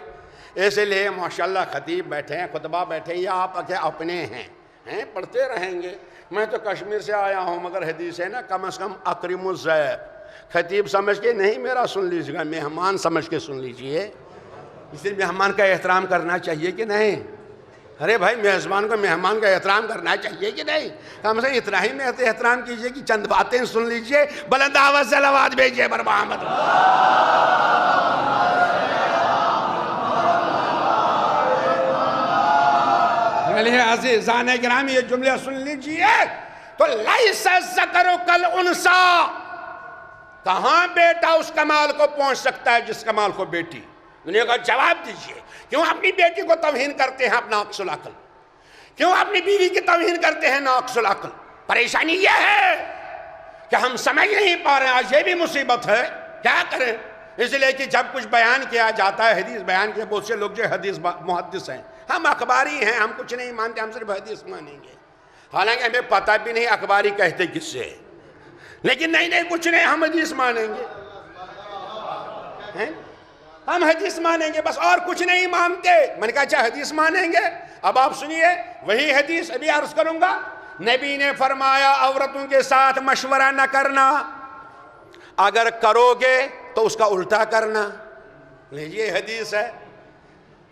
اس لیے ماشاءاللہ خطیب بیٹھے ہیں, خطبہ بیٹھے ہیں, یا آپ اپنے ہیں پڑھتے رہیں گے. میں تو کشمیر سے آیا ہوں, مگر حدیث ہے نا کم از کم اکرم الضیف. خطیب سمجھ کے نہیں میرا سن لیجیے گا, مہمان سمجھ کے سن لیجیے. اس لیے مہمان کا احترام کرنا چاہیے کہ نہیں؟ ارے بھائی میزبان کو مہمان کا احترام کرنا چاہیے کہ نہیں؟ کم سے اتنا ہی میں احترام کیجئے کہ چند باتیں سن لیجئے. بلند آواز سے صلوات بھیجئے بر محمد. عزیزان گرامی یہ جملے سن لیجئے. تو لیس الذکر کالانثی, کہاں بیٹا اس کمال کو پہنچ سکتا ہے جس کمال کو بیٹی. دنیا کا جواب دیجئے, کیوں اپنی بیٹی کو توہین کرتے ہیں آپ ناقص العقل؟ کیوں اپنی بیوی کی توہین کرتے ہیں ناقص العقل؟ پریشانی یہ ہے کہ ہم سمجھ نہیں پا رہے ہیں, آج یہ بھی مصیبت ہے. کیا کریں؟ اس لیے کہ جب کچھ بیان کیا جاتا ہے, حدیث بیان کیا, بہت سے لوگ جو حدیث محدث ہیں, ہم اخباری ہیں, ہم کچھ نہیں مانتے, ہم صرف حدیث مانیں گے. حالانکہ ہمیں پتہ بھی نہیں اخباری کہتے کس سے, لیکن نہیں کچھ نہیں, ہم حدیث مانیں گے, ہم حدیث مانیں گے بس, اور کچھ نہیں مانتے. میں نے کہا اچھا حدیث مانیں گے. اب آپ سنیے وہی حدیث ابھی عرض کروں گا. نبی نے فرمایا عورتوں کے ساتھ مشورہ نہ کرنا, اگر کرو گے تو اس کا الٹا کرنا. لیجئے حدیث ہے,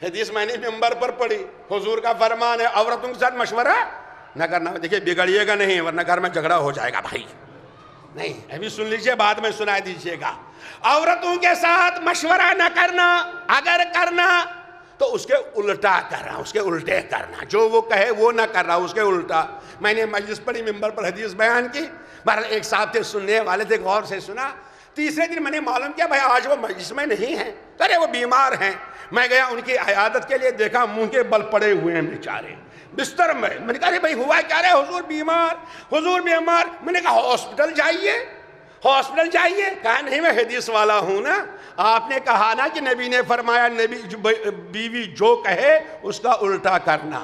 حدیث میں نے منبر پر پڑھی, حضور کا فرمان ہے عورتوں کے ساتھ مشورہ نہ کرنا. دیکھیں بگڑیے گا نہیں ورنہ گھر میں جھگڑا ہو جائے گا بھائی. نہیں ابھی سن لیجئے, بعد میں سنا دیجئے گا. عورتوں کے ساتھ مشورہ نہ کرنا, اگر کرنا تو اس کے الٹا کرنا, اس کے الٹے کرنا. جو وہ کہے وہ نہ کرنا, اس کے الٹا. میں نے مجلس پڑھی, منبر پر حدیث بیان کی. بہرحال ایک صاحب تھے, سننے والے تھے, غور سے سنا. تیسرے دن میں نے معلوم کیا بھائی آج وہ مجلس میں نہیں ہیں. ارے وہ بیمار ہیں. میں گیا ان کی عیادت کے لیے, دیکھا منہ کے بل پڑے ہوئے ہیں بیچارے. بستر میں نے کہا ارے بھائی ہوا کیا رہے؟ حضور بیمار. میں نے کہا ہاسپٹل جائیے. کہا نہیں میں حدیث والا ہوں نا. آپ نے کہا نا کہ نبی نے فرمایا بیوی جو کہے اس کا الٹا کرنا.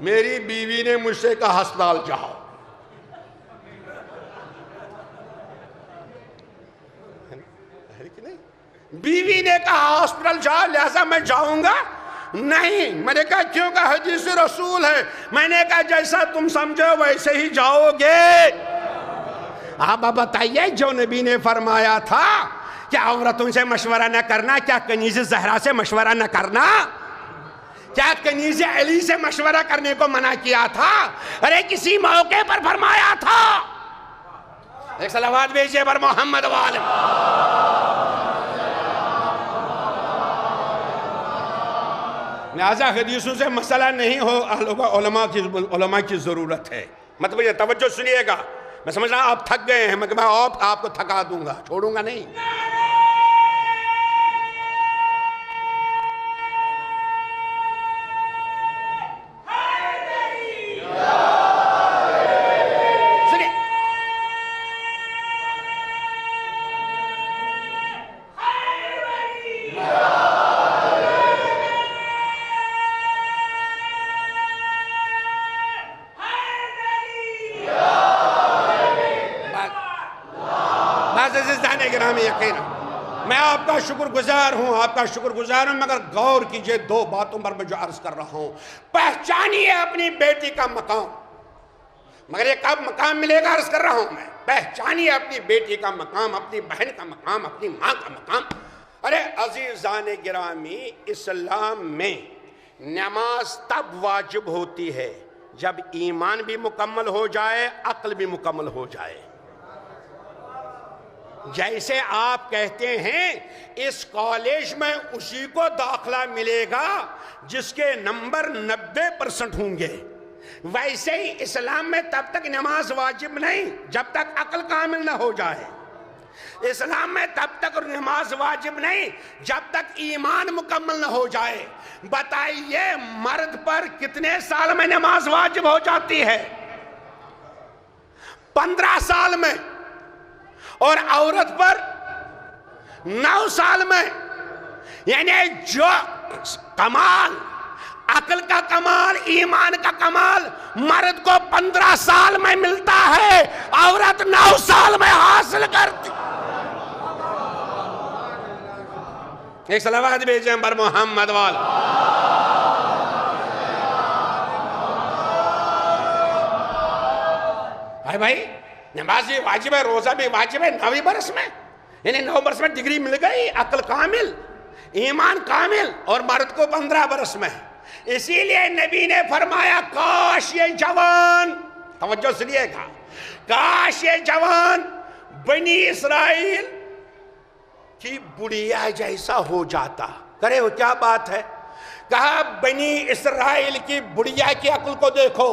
میری بیوی نے مجھ سے کہا ہسپتال جاؤ. بیوی نے کہا ہاسپٹل جاؤ لہذا میں جاؤں گا نہیں. میں نے کہا کیوں؟ کہ حدیث رسول ہے. میں نے کہا جیسا تم سمجھو ویسے ہی جاؤ گے. آپ بتائیے جو نبی نے فرمایا تھا کیا عورتوں سے مشورہ نہ کرنا، کیا کنیز زہرا سے مشورہ نہ کرنا، کیا کنیز علی سے مشورہ کرنے کو منع کیا تھا؟ ارے کسی موقع پر فرمایا تھا. ایک صلوات بھیجئے پر محمد والے. لہذا حدیثوں سے مسئلہ نہیں ہو، علماء کی ضرورت ہے. مطلب یہ توجہ سنیے گا. میں سمجھ رہا ہوں آپ تھک گئے ہیں، میں آپ کو تھکا دوں گا، چھوڑوں گا نہیں. میں آپ کا شکر گزار ہوں، مگر غور کیجئے دو باتوں پر میں جو عرض کر رہا ہوں. پہچانیے اپنی بیٹی کا مقام. مگر یہ کب مقام ملے گا عرض کر رہا ہوں میں. پہچانیے اپنی بیٹی کا مقام، اپنی بہن کا مقام، اپنی ماں کا مقام. ارے عزیزان گرامی، اسلام میں نماز تب واجب ہوتی ہے جب ایمان بھی مکمل ہو جائے، عقل بھی مکمل ہو جائے. جیسے آپ کہتے ہیں اس کالج میں اسی کو داخلہ ملے گا جس کے نمبر 90% ہوں گے، ویسے ہی اسلام میں تب تک نماز واجب نہیں جب تک عقل کامل نہ ہو جائے. اسلام میں تب تک نماز واجب نہیں جب تک ایمان مکمل نہ ہو جائے. بتائیے مرد پر کتنے سال میں نماز واجب ہو جاتی ہے؟ 15 سال میں. اور عورت پر 9 سال میں. یعنی جو کمال، عقل کا کمال، ایمان کا کمال مرد کو 15 سال میں ملتا ہے، عورت 9 سال میں حاصل کرتی. ایک صلوات بھیجیں پر محمد وال. بھائی نماز بھی واجب ہے، روزہ بھی واجب ہے 9 برس میں. یعنی 9 برس میں ڈگری مل گئی، عقل کامل، ایمان کامل، اور مرد کو 15 برس میں. اسی لیے نبی نے فرمایا کاش یہ جوان، توجہ سنیے گا، کاش یہ جوان بنی اسرائیل کی بڑھیا جیسا ہو جاتا. کرے ہو کیا بات ہے؟ کہا بنی اسرائیل کی بڑھیا کی عقل کو دیکھو،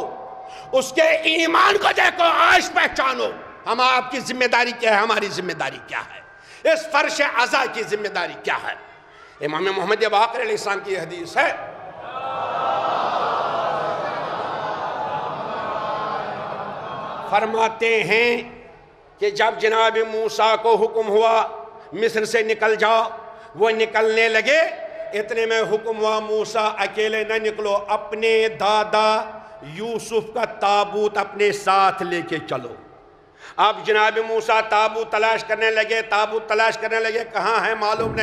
اس کے ایمان کو دیکھو، آج پہچانو ہم آپ کی ذمہ داری کیا ہے، ہماری ذمہ داری کیا ہے، اس فرش عزا کی ذمہ داری کیا ہے. امام محمد باقر علیہ السلام کی حدیث ہے، فرماتے ہیں کہ جب جناب موسیٰ کو حکم ہوا مصر سے نکل جاؤ، وہ نکلنے لگے، اتنے میں حکم ہوا موسیٰ اکیلے نہ نکلو، اپنے دادا یوسف کا تابوت اپنے ساتھ لے کے چلو. اب جناب موسیٰ تابوت تلاش کرنے لگے، کہاں ہے معلوم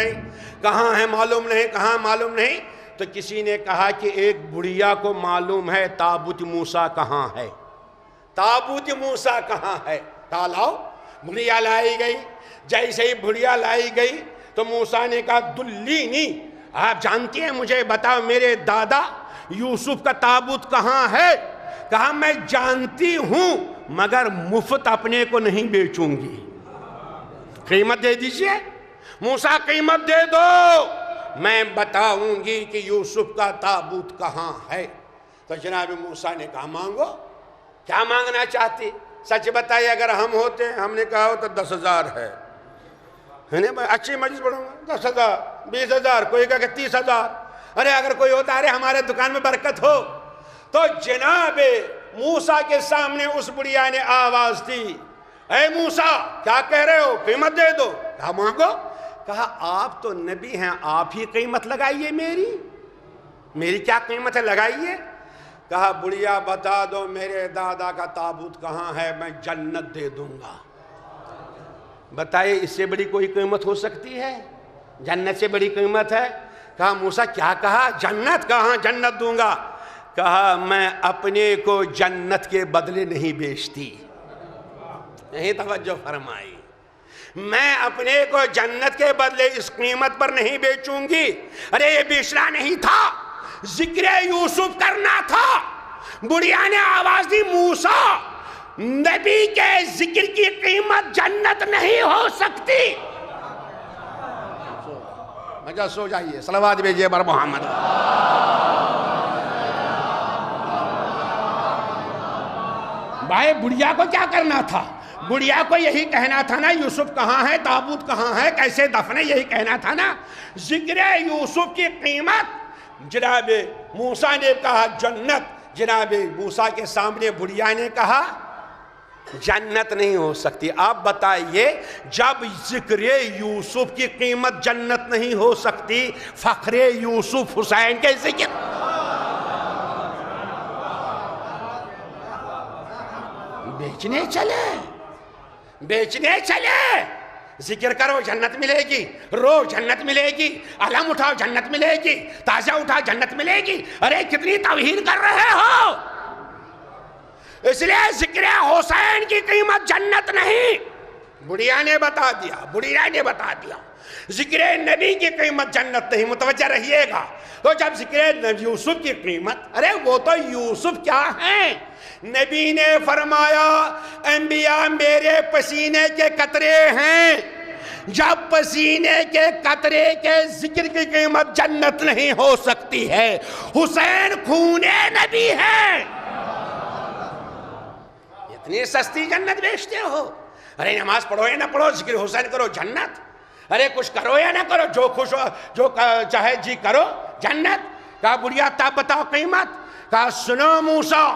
نہیں. تو کسی نے کہا کہ ایک بڑھیا کو معلوم ہے تابوت موسیٰ کہاں ہے. لاؤ. بڑھیا لائی گئی. جیسے ہی بڑھیا لائی گئی تو موسیٰ نے کہا دلینی، آپ جانتی ہیں مجھے بتاؤ میرے دادا یوسف کا تابوت کہاں ہے. کہا میں جانتی ہوں مگر مفت اپنے کو نہیں بیچوں گی، قیمت دے دیجئے. موسیٰ قیمت دے دو، میں بتاؤں گی کہ یوسف کا تابوت کہاں ہے. تو جناب موسیٰ نے کہا مانگو. کیا مانگنا چاہتی؟ سچ بتائیے اگر ہم ہوتے ہم نے کہا ہوتا 10,000 ہے. اچھی مجلس پڑھوں گا 10,000 20,000، کوئی کہا کہ 30,000. ارے اگر کوئی ہوتا ارے ہمارے دکان میں برکت ہو تو جناب موسیٰ کے سامنے اس بڑھیا نے آواز دی، اے موسیٰ کیا کہہ رہے ہو، قیمت دے دو۔ کہا مانگو۔ کہا آپ تو نبی ہیں، آپ ہی قیمت لگائیے، میری کیا قیمت ہے، لگائیے۔ کہا بڑھیا بتا دو میرے دادا کا تابوت کہاں ہے، میں جنت دے دوں گا۔ بتائیے اس سے بڑی کوئی قیمت ہو سکتی ہے؟ جنت سے بڑی قیمت ہے؟ کہا موسیٰ کیا کہا، جنت؟ کہاں جنت دوں گا۔ کہا میں اپنے کو جنت کے بدلے نہیں بیچتی، نہیں توجہ فرمائی، میں اپنے کو جنت کے بدلے اس قیمت پر نہیں بیچوں گی۔ ارے یہ بیچنا نہیں تھا، ذکر یوسف کرنا تھا۔ بڑھیا نے آواز دی، موسیٰ نبی کے ذکر کی قیمت جنت نہیں ہو سکتی۔ مجھے سو جائیے، صلوات بھیجئے بر محمد۔ بھائی بڑھیا کو کیا کرنا تھا؟ بڑھیا کو یہی کہنا تھا نا یوسف کہاں ہے، تابوت کہاں ہے، کیسے دفن ہے، یہی کہنا تھا نا۔ ذکر یوسف کی قیمت جناب موسیٰ نے کہا جنت، جناب موسیٰ کے سامنے بڑھیا نے کہا جنت نہیں ہو سکتی۔ آپ بتائیے جب ذکر یوسف کی قیمت جنت نہیں ہو سکتی، فخر یوسف حسین کے ذکر بیچنے چلے، ذکر کرو جنت ملے گی، رو جنت ملے گی، علم اٹھاؤ جنت ملے گی، تازہ اٹھاؤ جنت ملے گی۔ ارے کتنی توہین کر رہے ہو۔ اس لیے ذکر حسین کی قیمت جنت نہیں، بڑھیا نے بتا دیا۔ ذکر نبی کی قیمت جنت نہیں، متوجہ رہیے گا۔ تو جب ذکر یوسف کی قیمت، ارے وہ تو یوسف کیا ہیں؟ نبی نے فرمایا انبیاء میرے پسینے کے قطرے ہیں۔ جب پسینے کے قطرے کے ذکر کی قیمت جنت نہیں ہو سکتی ہے، حسین خون نبی ہے، اتنی سستی جنت بیچتے ہو؟ ارے نماز پڑھو یا نہ پڑھو، ذکر حسین کرو جنت، ارے کچھ کرو یا نہ کرو، جو خوش ہو جو چاہے جی کرو جنت۔ کہا بڑھیا تب بتاؤ قیمت۔ کہا سنو موسیٰ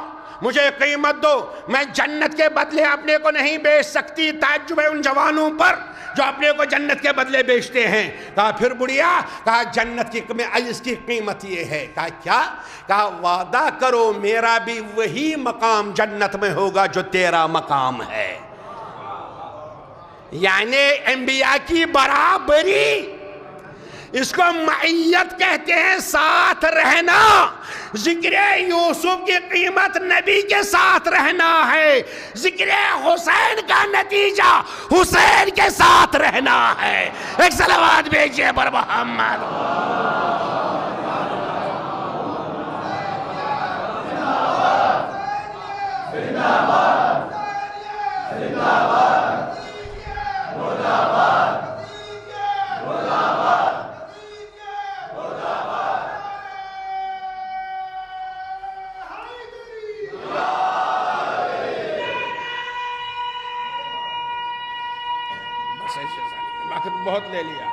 مجھے قیمت دو، میں جنت کے بدلے اپنے کو نہیں بیچ سکتی۔ تعجب ہے ان جوانوں پر جو اپنے کو جنت کے بدلے بیچتے ہیں۔ کہا پھر بڑھیا، کہا جنت کی اس کی قیمت یہ ہے۔ کہا کیا؟ کہا وعدہ کرو میرا بھی وہی مقام جنت میں ہوگا جو تیرا مقام ہے، یعنی انبیاء کی برابری۔ اس کو معیت کہتے ہیں، ساتھ رہنا۔ ذکر یوسف کی قیمت نبی کے ساتھ رہنا ہے، ذکر حسین کا نتیجہ حسین کے ساتھ رہنا ہے۔ ایک صلوات بھیجئے پر محمد۔ وقت بہت لے لیا۔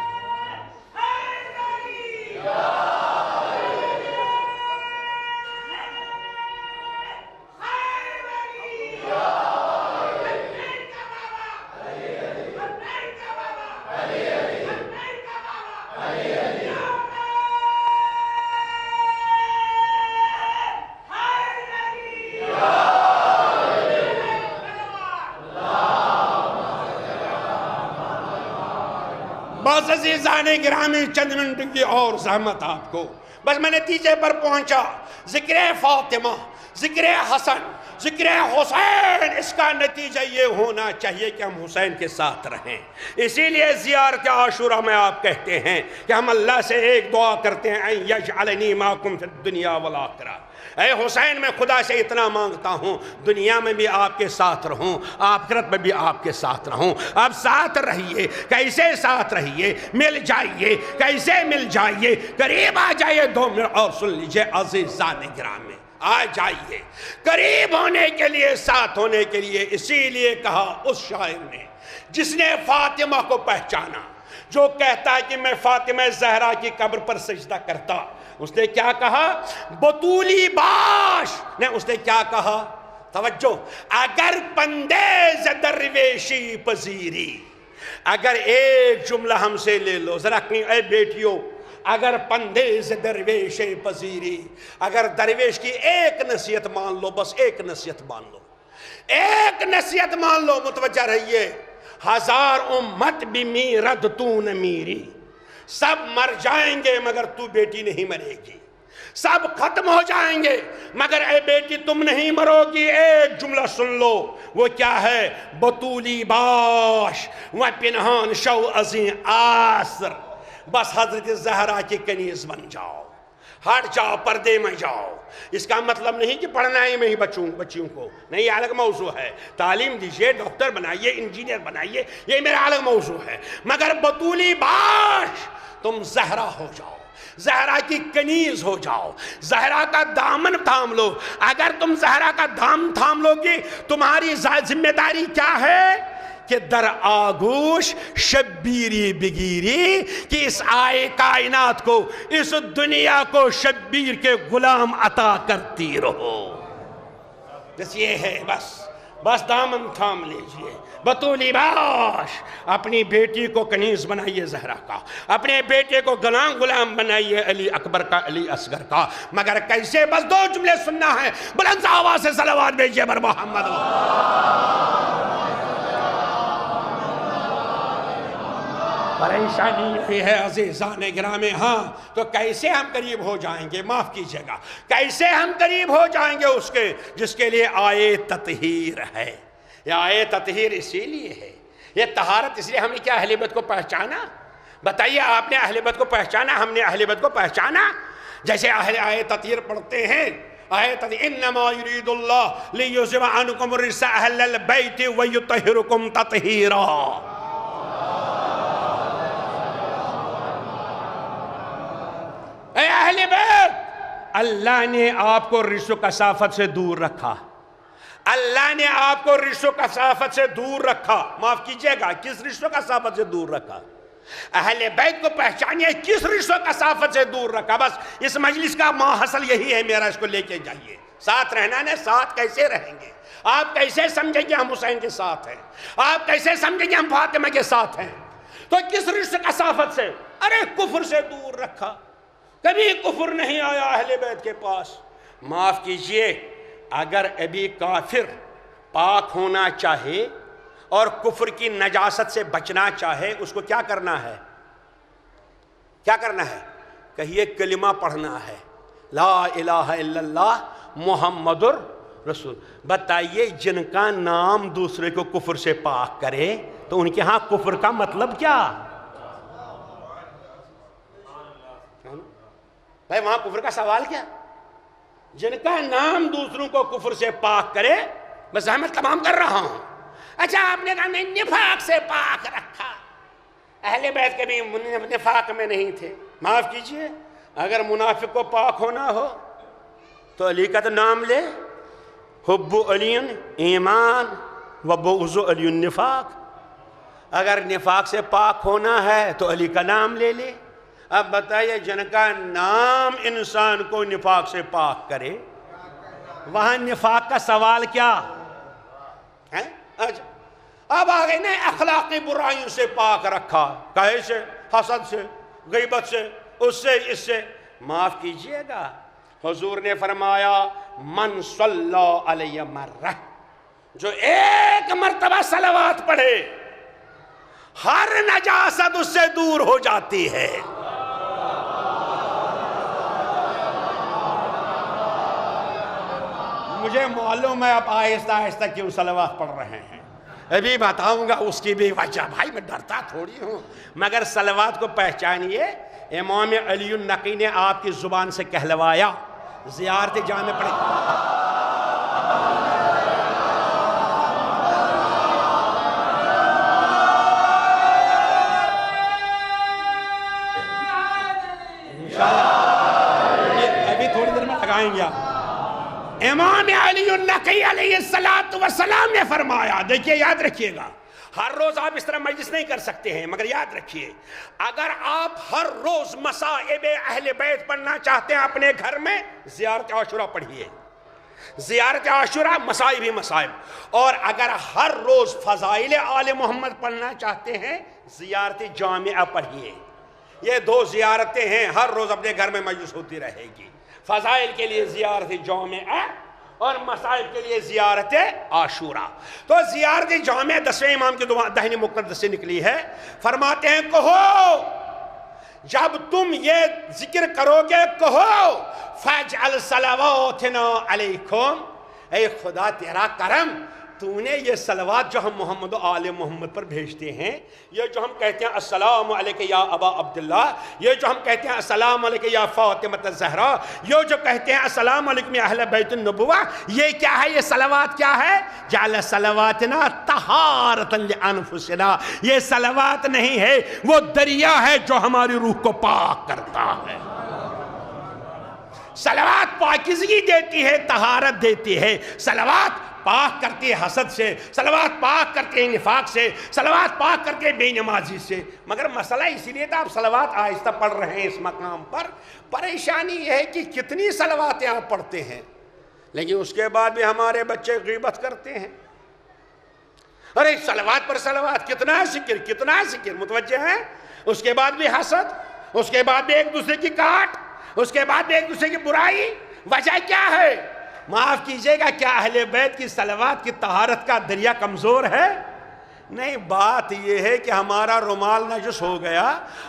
بس عزیزان گرامی چند منٹ کی اور زحمت آپ کو، بس میں نتیجے پر پہنچا۔ ذکر فاطمہ، ذکر حسن، ذکر حسین، اس کا نتیجہ یہ ہونا چاہیے کہ ہم حسین کے ساتھ رہیں۔ اسی لیے زیارت عاشورہ میں آپ کہتے ہیں کہ ہم اللہ سے ایک دعا کرتے ہیں ان یجعلنی معکم فی الدنیا والآخرہ۔ اے حسین میں خدا سے اتنا مانگتا ہوں دنیا میں بھی آپ کے ساتھ رہوں، آخرت میں بھی آپ کے ساتھ رہوں۔ اب ساتھ رہیے، کیسے ساتھ رہیے؟ مل جائیے، کیسے مل جائیے؟ قریب آ جائیے، 2 منٹ اور سن لیجئے عزیزان گرامی، آ جائیے قریب ہونے کے لیے، ساتھ ہونے کے لیے۔ اسی لیے کہا اس شاعر نے جس نے فاطمہ کو پہچانا، جو کہتا ہے کہ میں فاطمہ زہرا کی قبر پر سجدہ کرتا، اس نے کیا کہا؟ بطولی باش. نہیں، اس نے کیا کہا؟ توجہ. اگر پندیز درویشی پذیری. اگر ایک جملہ ہم سے لے لو ذرا، اے بیٹیوں، اگر پندیز درویش پذیری، اگر درویش کی ایک نصیحت مان لو، بس ایک نصیحت مان لو، ایک نصیحت مان لو، متوجہ رہیے. ہزار امت بھی میرد تو نہ میری. سب مر جائیں گے مگر تو بیٹی نہیں مرے گی. سب ختم ہو جائیں گے مگر اے بیٹی تم نہیں مرو گی. ایک جملہ سن لو، وہ کیا ہے؟ بطولی باش و پنہان شو ازیں آسر. بس حضرت زہرا کی کنیز بن جاؤ، ہٹ جاؤ، پردے میں جاؤ. اس کا مطلب نہیں کہ پڑھنا ہی میں ہی بچیوں کو، نہیں، یہ الگ موضوع ہے. تعلیم دیجئے، ڈاکٹر بنائیے، انجینئر بنائیے، یہ میرا الگ موضوع ہے. مگر بطولی باش، تم زہرا ہو جاؤ، زہرا کی کنیز ہو جاؤ، زہرا کا دامن تھام لو. اگر تم زہرا کا دامن تھام لو گی، تمہاری ذمہ داری کیا ہے؟ کہ در آگوش شبیری بگیری، کہ اس آئے کائنات کو، اس دنیا کو شبیر کے غلام عطا کرتی رہو. بس یہ ہے، بس دامن تھام لیجئے. بطولی باش، اپنی بیٹی کو کنیز بنائیے زہرا کا، اپنے بیٹے کو غلام بنائیے علی اکبر کا، علی اصغر کا. مگر کیسے؟ بس دو جملے سننا ہے. بلند آواز سے صلوات بھیجئے بر محمد. پریشانی یہی ہے عزیزان گرامی. ہاں، تو کیسے ہم قریب ہو جائیں گے؟ معاف کیجئے گا، کیسے ہم قریب ہو جائیں گے اس کے جس کے لیے آئے تطہیر ہے؟ یہ آئے تطہیر اسی لیے ہے، یہ طہارت اس لیے. ہم نے کیا اہل بیت کو پہچانا؟ بتائیے، آپ نے اہل بیت کو پہچانا، ہم نے اہل بیت کو پہچانا. جیسے آئے تطہیر پڑھتے ہیں، آیت انما یرید اللہ لیذھب عنکم الرجس اہل البیت ویطہرکم تطہیرا. اے اہل بیت، اللہ نے آپ کو رجس و کثافت سے دور رکھا. اللہ نے آپ کو رجس و کثافت سے دور رکھا. معاف کیجئے گا، کس رجس و کثافت سے دور رکھا؟ اہل بیت کو پہچانیے، کس رجس و کثافت سے دور رکھا. بس اس مجلس کا ماحصل یہی ہے میرا، اس کو لے کے جائیے. ساتھ رہنا نے، ساتھ کیسے رہیں گے؟ آپ کیسے سمجھیں گے ہم حسین کے ساتھ ہیں؟ آپ کیسے سمجھیں گے ہم فاطمہ کے ساتھ ہیں؟ تو کس رجس و کثافت سے؟ ارے کفر سے دور رکھا. کبھی کفر نہیں آیا اہل بیت کے پاس. معاف کیجئے، اگر ابھی کافر پاک ہونا چاہے اور کفر کی نجاست سے بچنا چاہے، اس کو کیا کرنا ہے؟ کیا کرنا ہے؟ کہیے کلمہ پڑھنا ہے، لا الہ الا اللہ محمد رسول. بتائیے، جن کا نام دوسرے کو کفر سے پاک کرے تو ان کے ہاں کفر کا مطلب کیا؟ بھائی وہاں کفر کا سوال کیا؟ جن کا نام دوسروں کو کفر سے پاک کرے، بس میں تمام کر رہا ہوں. اچھا، آپ نے کہا نہیں، نفاق سے پاک رکھا. اہل بیت کبھی نفاق میں نہیں تھے. معاف کیجئے، اگر منافق کو پاک ہونا ہو تو علی کا تو نام لے. حب علی ایمان و بغض علی نفاق. اگر نفاق سے پاک ہونا ہے تو علی کا نام لے لے. اب بتائیے، جن کا نام انسان کو نفاق سے پاک کرے، وہاں نفاق کا سوال کیا ہے؟ اب آگے نے اخلاقی برائیوں سے پاک رکھا. کہے سے، حسد سے، غیبت سے، اس سے، اس سے. معاف کیجئے گا، حضور نے فرمایا من صلی علیہ مرہ، جو ایک مرتبہ صلوات پڑھے ہر نجاست اس سے دور ہو جاتی ہے. مجھے معلوم ہے آپ آہستہ آہستہ کیوں صلوات پڑھ رہے ہیں، ابھی بتاؤں گا اس کی بھی وجہ. بھائی میں ڈرتا تھوڑی ہوں، مگر صلوات کو پہچانیے. امام علی النقی نے آپ کی زبان سے کہلوایا، زیارت جامع پڑھے. ابھی تھوڑی دیر میں لگائیں گے. امام علی النقی علیہ السلام نے فرمایا، دیکھیے یاد رکھیے گا، ہر روز آپ اس طرح مجلس نہیں کر سکتے ہیں، مگر یاد رکھیے اگر آپ ہر روز مصائب اہل بیت پڑھنا چاہتے ہیں اپنے گھر میں، زیارت عاشورہ پڑھیے، زیارت عاشورہ مصائب ہی مصائب. اور اگر ہر روز فضائل آل محمد پڑھنا چاہتے ہیں، زیارت جامعہ پڑھیے. یہ دو زیارتیں ہیں، ہر روز اپنے گھر میں مجلس ہوتی رہے گی. فضائل کے لیے زیارت جامعہ اور مصائب کے لیے زیارت عاشورہ. تو زیارت جامعہ 10ویں امام کی دہنی مقدس سے نکلی ہے. فرماتے ہیں کہو جب تم یہ ذکر کرو گے، کہو فَاجْعَلْ صَلَوَاتِنَا عَلَيْكُمْ، اے خدا تیرا کرم، تو نے یہ صلوات جو ہم محمد و آل محمد پر بھیجتے ہیں، یہ جو ہم کہتے ہیں السلام علیکہ یا ابا عبداللہ، یہ جو ہم کہتے ہیں السلام علیکہ یا فاطمۃ الزہرا، یہ جو کہتے ہیں السلام علیکم یا اہل بیت النبوہ، یہ کیا ہے؟ یہ صلوات کیا ہے؟ جعل صلواتنا طہارۃ لانفسنا. یہ صلوات نہیں ہے، وہ دریا ہے جو ہماری روح کو پاک کرتا ہے. صلوات پاکیزگی دیتی ہے، طہارت دیتی ہے. صلوات پاک کرتی ہے حسد سے، صلوات پاک کرتی ہے نفاق سے، صلوات پاک کرتی ہے بے نمازی سے. مگر مسئلہ اسی لیے تو آپ صلوات آہستہ پڑھ رہے ہیں اس مقام پر. پریشانی یہ ہے کہ کتنی صلواتیں آپ پڑھتے ہیں، لیکن اس کے بعد بھی ہمارے بچے غیبت کرتے ہیں. ارے صلوات پر صلوات، کتنا ذکر کتنا ذکر، متوجہ ہیں؟ اس کے بعد بھی حسد، اس کے بعد بھی ایک دوسرے کی کاٹ، اس کے بعد بھی ایک دوسرے کی برائی. وجہ کیا ہے؟ معاف کیجئے گا، کیا اہل بیت کی صلوات کی طہارت کا دریا کمزور ہے؟ نہیں، بات یہ ہے کہ ہمارا رومال نجس ہو گیا،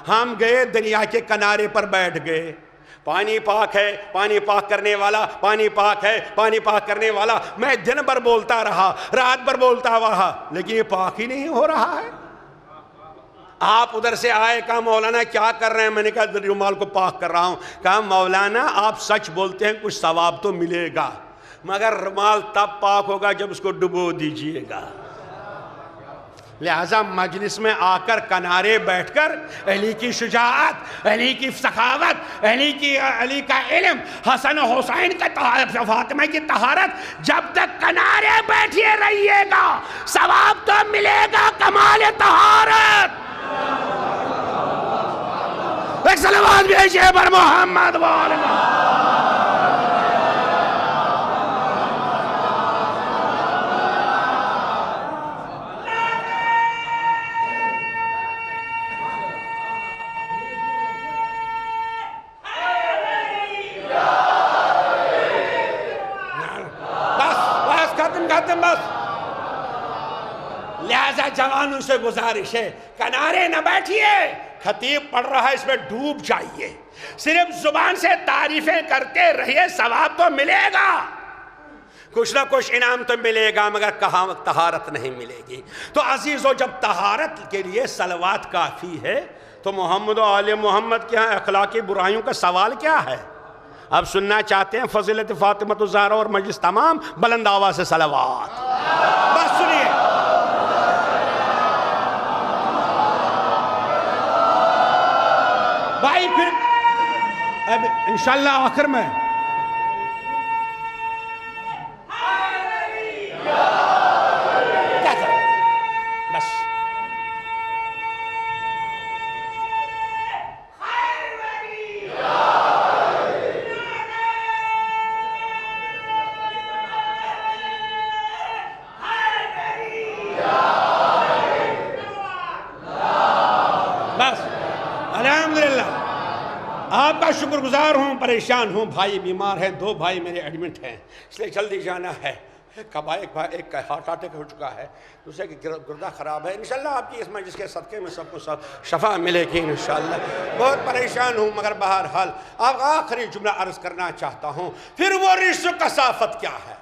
ہم گئے دریا کے کنارے پر بیٹھ گئے. پانی پاک ہے، پانی پاک کرنے والا، پانی پاک ہے، پانی پاک کرنے والا. میں دن بھر بولتا رہا، رات بھر بولتا رہا، لیکن یہ پاک ہی نہیں ہو رہا ہے. آپ ادھر سے آئے، کہا مولانا کیا کر رہے ہیں؟ میں نے کہا رومال کو پاک کر رہا ہوں. کہا مولانا آپ سچ بولتے ہیں، کچھ ثواب تو ملے گا، مگر رومال تب پاک ہوگا جب اس کو ڈبو دیجئے گا. لہذا مجلس میں آ کر کنارے بیٹھ کر علی کی شجاعت، علی کی سخاوت، علی کا علم، حسن و حسین کا طہارت، فاطمہ کی طہارت، جب تک کنارے بیٹھے رہیے گا ثواب تو ملے گا کمال طہارت. ایک صلوات بھیجئے پر محمد وآل محمد. بس لہذا جوانوں سے گزارش ہے، کنارے نہ بیٹھیے. خطیب پڑھ رہا ہے، اس میں ڈوب جائیے، صرف زبان سے تعریفیں کرتے رہیے، ثواب تو ملے گا، کچھ نہ کچھ انعام تو ملے گا، مگر کہاں طہارت نہیں ملے گی. تو عزیزو، جب طہارت کے لیے صلوات کافی ہے تو محمد و آل محمد کے ہاں اخلاقی برائیوں کا سوال کیا ہے؟ اب سننا چاہتے ہیں فضیلت فاطمۃ الزہرا اور مجلس تمام، بلند آواز سے صلوات. بس سنیے، بھائی پھر اب انشاءاللہ آخر میں کیا کریں؟ بس الحمدللہ آپ کا شکر گزار ہوں. پریشان ہوں، بھائی بیمار ہیں، 2 بھائی میرے ایڈمٹ ہیں، اس لیے جلدی جانا ہے. ایک کا ہارٹ اٹیک ہو چکا ہے، دوسرے کی گردہ خراب ہے. انشاءاللہ آپ کی اس مجلس کے صدقے میں سب کو شفا ملے گی انشاءاللہ. بہت پریشان ہوں، مگر بہرحال آپ آخری جملہ عرض کرنا چاہتا ہوں. پھر وہ رشت و کثافت کیا ہے؟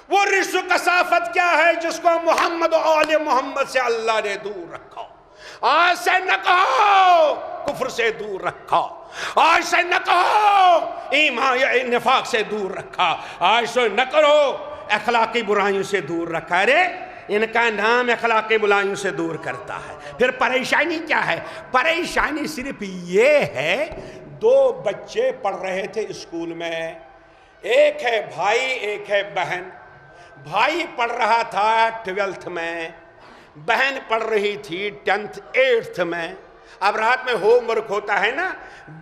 وہ رشت و کثافت کیا ہے جس کو محمد و آل محمد سے اللہ نے دور رکھا؟ آج سے نہ کہو کفر سے دور رکھا، آج سے نہ کہو ایمان یا نفاق سے دور رکھا، آج سے نہ کرو اخلاقی برائیوں سے دور رکھا. ارے ان کا نام اخلاقی برائیوں سے دور کرتا ہے. پھر پریشانی کیا ہے؟ پریشانی صرف یہ ہے، 2 بچے پڑھ رہے تھے اسکول میں، ایک ہے بھائی ایک ہے بہن. بھائی پڑھ رہا تھا 12th میں، بہن پڑھ رہی تھی 10th 8th میں. اب رات میں ہوم ورک ہوتا ہے نا,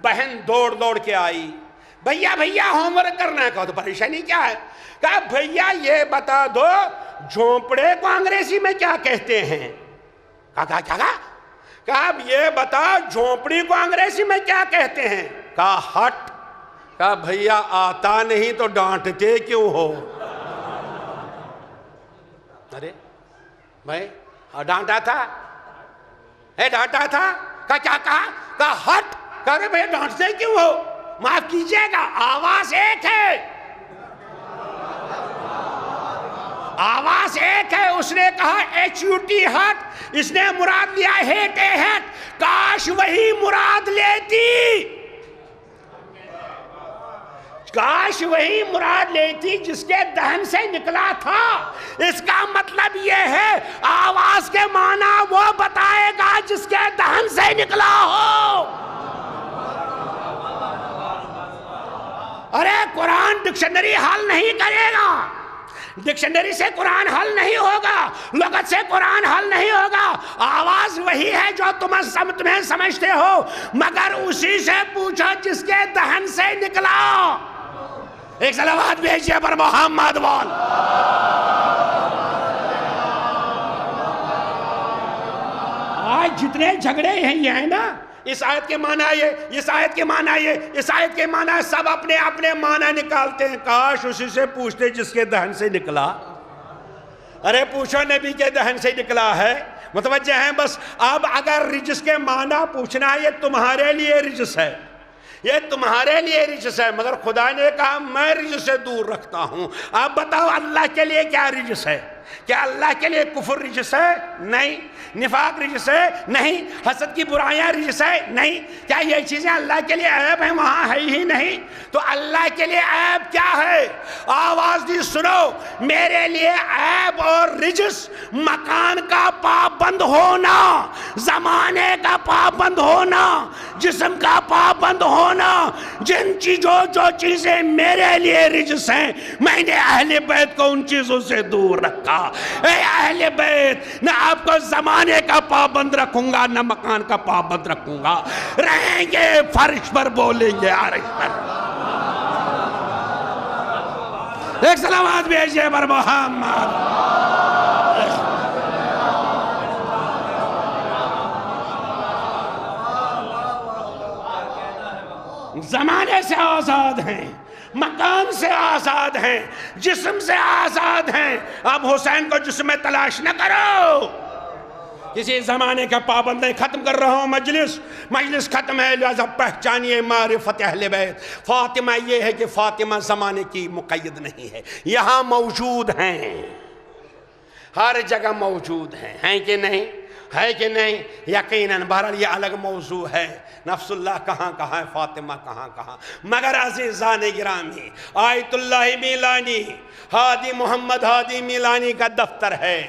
بہن دوڑ کے آئی, بھیا بھیا ہوم ورک کرنا ہے. کہا تو پریشانی کیا ہے؟ کہا بھیا یہ بتا دو جھونپڑے کو انگریزی میں کیا کہتے ہیں؟ کہا اب یہ بتا جھونپڑی کو انگریزی میں کیا کہتے ہیں؟ کہا ہٹ. کہا بھیا آتا نہیں تو ڈانٹتے کیوں ہو؟ ارے بھائی ڈانٹا تھا, ڈانٹا تھا. کہا کیا کہا؟ کہا ہٹ. کہا رہے بھئی ڈانٹتے کیوں ہو؟ معاف کیجئے گا آواز ایک ہے, آواز ایک ہے. اس نے کہا HUT ہٹ, اس نے مراد لیا ہیٹ اے ہیٹ. کاش وہی مراد لیتی, کاش وہی مراد لیتی جس کے دہن سے نکلا تھا. اس کا مطلب یہ ہے آواز کے معنی وہ بتائے گا جس کے دہن سے نکلا ہو. ارے قرآن ڈکشنری حل نہیں کرے گا, ڈکشنری سے قرآن حل نہیں ہوگا, لغت سے قرآن حل نہیں ہوگا. آواز وہی ہے جو تمہیں سمجھتے ہو, مگر اسی سے پوچھو جس کے دہن سے نکلا. ایک صلوات بھیجئے پر محمد وال. آج جتنے جھگڑے یہ ہیں نا, اس آیت کے معنی یہ, اس آیت کے معنی یہ, اس آیت کے معنی, سب اپنے اپنے معنی نکالتے ہیں. کاش اسی سے پوچھتے جس کے دہن سے نکلا. ارے پوچھو نبی کے دہن سے نکلا ہے, متوجہ ہیں بس. اب اگر رجس کے معنی پوچھنا ہے, یہ تمہارے لیے رجس ہے, یہ تمہارے لیے رجس ہے, مگر خدا نے کہا میں رجس سے دور رکھتا ہوں. اب بتاؤ اللہ کے لیے کیا رجس ہے؟ کیا اللہ کے لیے کفر رجس ہے؟ نہیں. نفاق رجس ہے؟ نہیں. حسد کی برائیاں رجس ہے؟ نہیں. کیا یہ چیزیں اللہ کے لیے عیب ہیں؟ وہاں ہے ہی نہیں. تو اللہ کے لیے عیب کیا ہے؟ آواز دی سنو, میرے لیے عیب اور رجس مکان کا پابند ہونا, زمانے کا پابند ہونا, جسم کا پابند ہونا. جن چیزوں جو چیزیں میرے لیے رجس ہیں, میں نے اہل بیت کو ان چیزوں سے دور رکھا. اے اہل بیت, نہ آپ کو زمانے کا پابند رکھوں گا نہ مکان کا پابند رکھوں گا. رہیں گے فرش پر, بولیں گے عرش پر. ایک صلوات بھیجئے پر محمد. زمانے سے آزاد ہیں, مکان سے آزاد ہیں, جسم سے آزاد ہیں. اب حسین کو جسم میں تلاش نہ کرو. کسی زمانے کا پابند نہیں. ختم کر رہا ہوں مجلس ختم ہے, لہذا پہچانیے معرفت اہل بیت. فاطمہ یہ ہے کہ فاطمہ زمانے کی مقید نہیں ہے, یہاں موجود ہیں, ہر جگہ موجود ہیں کہ نہیں؟ ہے کہ نہیں؟ یقیناً. بہرحال یہ الگ موضوع ہے, نفس اللہ کہاں کہاں ہے, فاطمہ کہاں کہاں. مگر عزیزان گرامی, آیت اللہ میلانی, ہادی محمد ہادی میلانی کا دفتر ہے.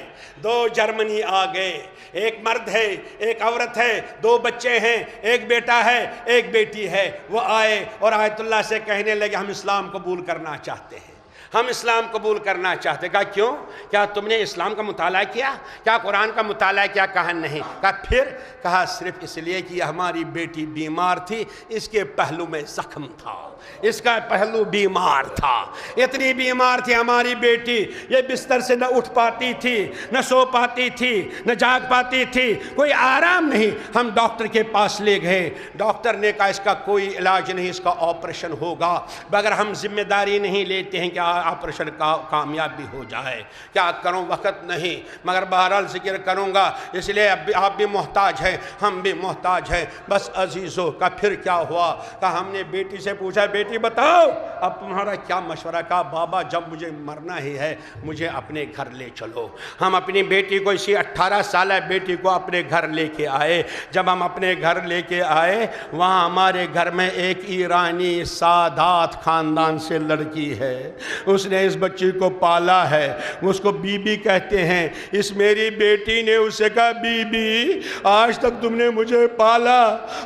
2 جرمنی آ گئے, ایک مرد ہے ایک عورت ہے, 2 بچے ہیں, ایک بیٹا ہے ایک بیٹی ہے. وہ آئے اور آیت اللہ سے کہنے لگے ہم اسلام قبول کرنا چاہتے ہیں, ہم اسلام قبول کرنا چاہتے. کہا کیوں؟ کیا تم نے اسلام کا مطالعہ کیا؟ کیا قرآن کا مطالعہ کیا؟ کہا نہیں. کہا پھر؟ کہا صرف اس لیے کہ ہماری بیٹی بیمار تھی, اس کے پہلو میں زخم تھا, اس کا پہلو بیمار تھا, اتنی بیمار تھی ہماری بیٹی, یہ بستر سے نہ اٹھ پاتی تھی, نہ سو پاتی تھی, نہ جاگ پاتی تھی, کوئی آرام نہیں. ہم ڈاکٹر کے پاس لے گئے, ڈاکٹر نے کہا اس کا کوئی علاج نہیں, اس کا آپریشن ہوگا, مگر ہم ذمہ داری نہیں لیتے ہیں کہ آپریشن کا کامیاب بھی ہو جائے. کیا کروں, وقت نہیں, مگر بہرحال ذکر کروں گا, اس لیے آپ بھی محتاج ہیں, ہم بھی محتاج ہیں. بس عزیزو, کا پھر کیا ہوا؟ کہا ہم نے بیٹی سے پوچھا بیٹی بتاؤ اب تمہارا کیا مشورہ؟ کہا بابا جب مجھے مرنا ہی ہے مجھے اپنے گھر لے چلو. ہم اپنی بیٹی کو, اسی 18 سالہ بیٹی کو اپنے گھر لے کے آئے. جب ہم اپنے گھر لے کے آئے, وہاں ہمارے گھر میں ایک ایرانی سادات خاندان سے لڑکی ہے, اس نے اس بچی کو پالا ہے، اس کو بی بی کہتے ہیں۔ اس میری بیٹی نے اسے کہا بی بی آج تک تم نے مجھے پالا،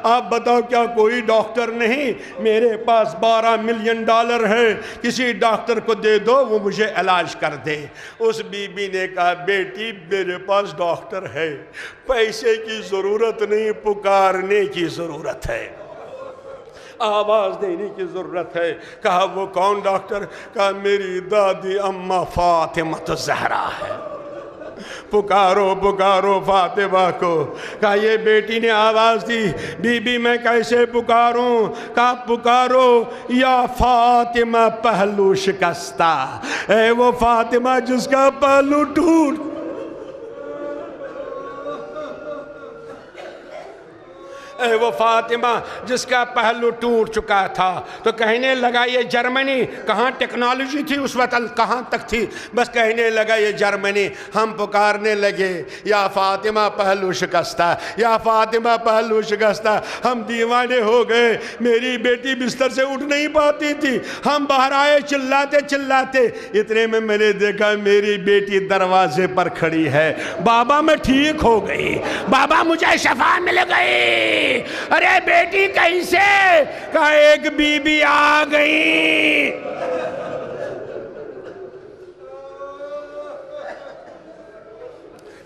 آپ بتاؤ کیا کوئی ڈاکٹر نہیں؟ میرے پاس $12 ملین ہے، کسی ڈاکٹر کو دے دو وہ مجھے علاج کر دے۔ اس بی بی نے کہا بیٹی میرے پاس ڈاکٹر ہے، پیسے کی ضرورت نہیں، پکارنے کی ضرورت ہے، آواز دینے کی ضرورت ہے۔ کہا وہ کون ڈاکٹر؟ کہا میری دادی اماں فاطمہ الزہرا ہے، پکارو پکارو فاطمہ کو۔ کہا یہ بیٹی نے آواز دی بی بی میں کیسے پکاروں؟ کہا پکارو یا فاطمہ پہلو شکستہ، اے وہ فاطمہ جس کا پہلو ٹوٹ، اے وہ فاطمہ جس کا پہلو ٹوٹ چکا تھا۔ تو کہنے لگا یہ جرمنی، کہاں ٹیکنالوجی تھی اس وقت، کہاں تک تھی، بس کہنے لگا یہ جرمنی۔ ہم پکارنے لگے یا فاطمہ پہلو شکستہ، یا فاطمہ پہلو شکستہ، ہم دیوانے ہو گئے۔ میری بیٹی بستر سے اٹھ نہیں پاتی تھی، ہم باہر آئے چلاتے چلاتے، اتنے میں نے دیکھا میری بیٹی دروازے پر کھڑی ہے۔ بابا میں ٹھیک ہو گئی، بابا مجھے شفا مل گئی۔ ارے بیٹی کیسے؟ کہا ایک بی بی آ گئی،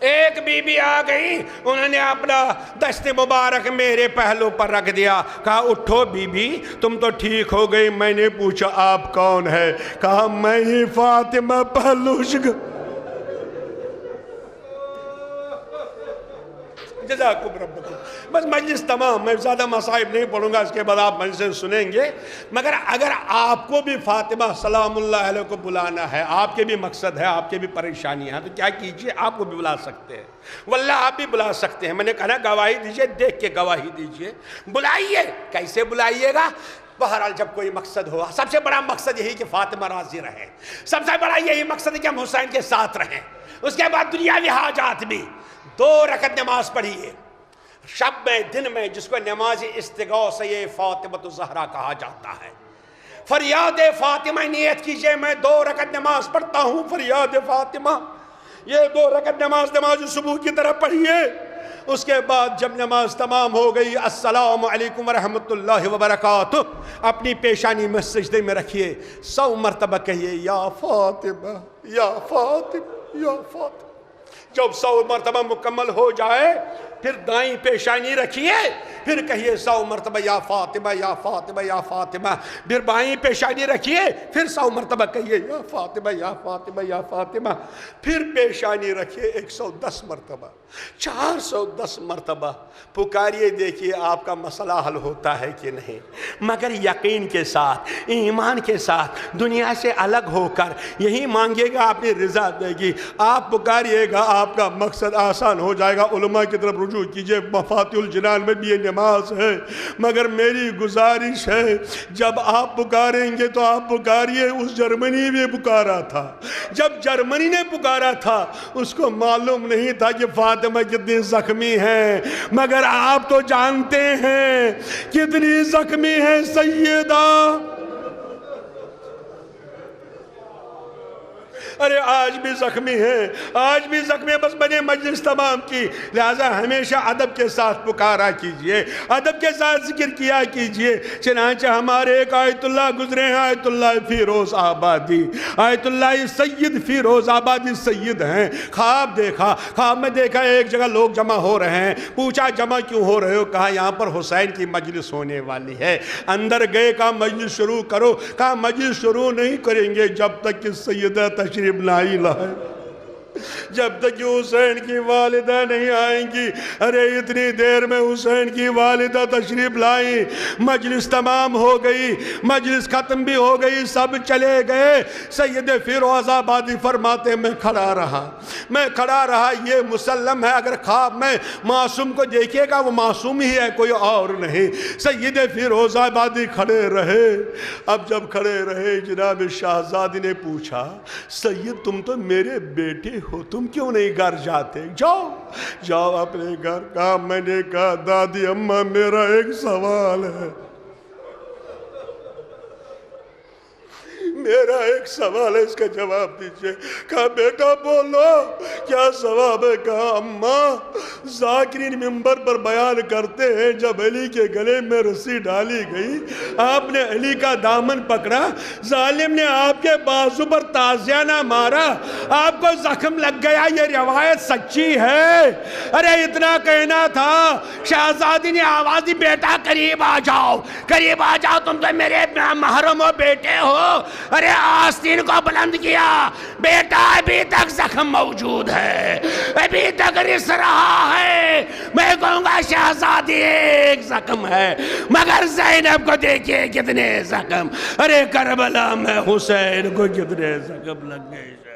ایک بی بی آ گئی، انہوں نے اپنا دست مبارک میرے پہلو پر رکھ دیا۔ کہا اٹھو بی بی تم تو ٹھیک ہو گئی۔ میں نے پوچھا آپ کون ہے؟ کہا میں ہی فاطمہ پہلو شکستہ۔ جزاکم ربکم۔ بس مجلس تمام، میں زیادہ مصائب نہیں پڑھوں گا، اس کے بعد آپ مجلس سنیں گے۔ مگر اگر آپ کو بھی فاطمہ سلام اللہ علیہ کو بلانا ہے، آپ کے بھی مقصد ہے، آپ کے بھی پریشانیاں ہیں، تو کیا کیجئے آپ کو بھی بلا سکتے ہیں، واللہ آپ بھی بلا سکتے ہیں۔ میں نے کہا گواہی دیجئے، دیکھ کے گواہی دیجئے، بلائیے۔ کیسے بلائیے گا؟ بہرحال جب کوئی مقصد ہوا، سب سے بڑا مقصد یہی کہ فاطمہ راضی رہے، سب سے بڑا یہی مقصد ہے کہ ہم حسین کے ساتھ رہیں۔ اس کے بعد دنیاوی حاجات بھی۔ 2 رکعت نماز پڑھیے شب میں دن میں، جس کو نماز استغاثہ فاطمہ الزہرا کہا جاتا ہے۔ فریاد فاطمہ نیت کیجئے، میں 2 رکعت نماز پڑھتا ہوں فریاد فاطمہ۔ یہ 2 رکعت نماز صبح کی طرح پڑھیے۔ اس کے بعد جب نماز تمام ہو گئی، السلام علیکم ورحمت اللہ وبرکاتہ، اپنی پیشانی میں سجدے میں رکھیے، 100 مرتبہ کہیے یا فاطمہ یا فاطمہ یا فاطمہ۔ جب 100 مرتبہ مکمل ہو جائے پھر دائیں پیشانی رکھیے، پھر کہیے 100 مرتبہ یا فاطمہ یا فاطمہ یا فاطمہ، پھر بائیں پیشانی رکھیے، پھر 100 مرتبہ کہیے یا فاطمہ یا فاطمہ یا فاطمہ، پھر پیشانی رکھیے 110 مرتبہ، 410 مرتبہ پکاریے، دیکھیے آپ کا مسئلہ حل ہوتا ہے کہ نہیں۔ مگر یقین کے ساتھ، ایمان کے ساتھ، دنیا سے الگ ہو کر یہی مانگے گا، اپنی رضا دے گی۔ آپ پکاریے گا، آپ کا مقصد آسان ہو جائے گا۔ علماء کی طرف رجوع کیجئے، مفاتیح الجنان میں بھی یہ نماز ہے۔ مگر میری گزارش ہے جب آپ پکاریں گے تو آپ پکاریے، اس جرمنی میں پکارا تھا، جب جرمنی نے پکارا تھا اس کو معلوم نہیں تھا کہ فاطمہ کتنی زخمی ہیں، مگر آپ تو جانتے ہیں کتنی زخمی ہیں سیدہ۔ ارے آج بھی زخمی ہیں، آج بھی زخمی ہیں، بس میں نے مجلس تمام کی، لہذا ہمیشہ ادب کے ساتھ پکارا کیجئے، ادب کے ساتھ ذکر کیا کیجئے۔ چنانچہ ہمارے ایک آیت اللہ گزرے ہیں، آیت اللہ فیروز آبادی، آیت اللہ سید فیروز آبادی سید ہیں۔ خواب دیکھا، خواب میں دیکھا ایک جگہ لوگ جمع ہو رہے ہیں، پوچھا جمع کیوں ہو رہے ہو؟ کہا یہاں پر حسین کی مجلس ہونے والی ہے۔ اندر گئے، کہا مجلس شروع کرو، کہا مجلس شروع نہیں کریں گے جب تک کہ سیدہ تشریف لائی لائے، جب تک کہ حسین کی والدہ نہیں آئیں گی۔ ارے اتنی دیر میں حسین کی والدہ تشریف لائی، مجلس تمام ہو گئی، مجلس ختم بھی ہو گئی، سب چلے گئے۔ سید فیروز آبادی فرماتے میں کھڑا رہا، یہ مسلم ہے اگر خواب میں معصوم کو دیکھے گا وہ معصوم ہی ہے، کوئی اور نہیں۔ سید فیروز آبادی کھڑے رہے۔ اب جب کھڑے رہے جناب شہزادی نے پوچھا سید تم تو میرے بیٹے ہو، تم کیوں نہیں گھر جاتے؟ جاؤ اپنے گھر۔ کہا میں نے کہا دادی اماں میرا ایک سوال ہے، میرا ایک سوال ہے، اس کا جواب دیجئے۔ کہا بیٹا بولو کیا ثواب ہے؟ کہا اماں ذاکرین ممبر پر بیان کرتے ہیں جب علی کے گلے میں رسی ڈالی گئی، آپ نے علی کا دامن پکڑا، ظالم نے آپ کے بازو پر تازیانہ مارا، آپ کو زخم لگ گیا، یہ روایت سچی ہے۔ ارے اتنا کہنا تھا، شہزادی نے آواز دی بیٹا قریب آ جاؤ، قریب آ جاؤ، تم تو میرے محرم و بیٹے ہو۔ ارے آستین کو بلند کیا، بیٹا ابھی تک زخم موجود ہے، ابھی تک رس رہا ہے۔ میں کہوں گا شہزادی ایک زخم ہے، مگر زینب کو دیکھئے کتنے زخم۔ ارے کربلا میں حسین کو کتنے زخم لگ گئے۔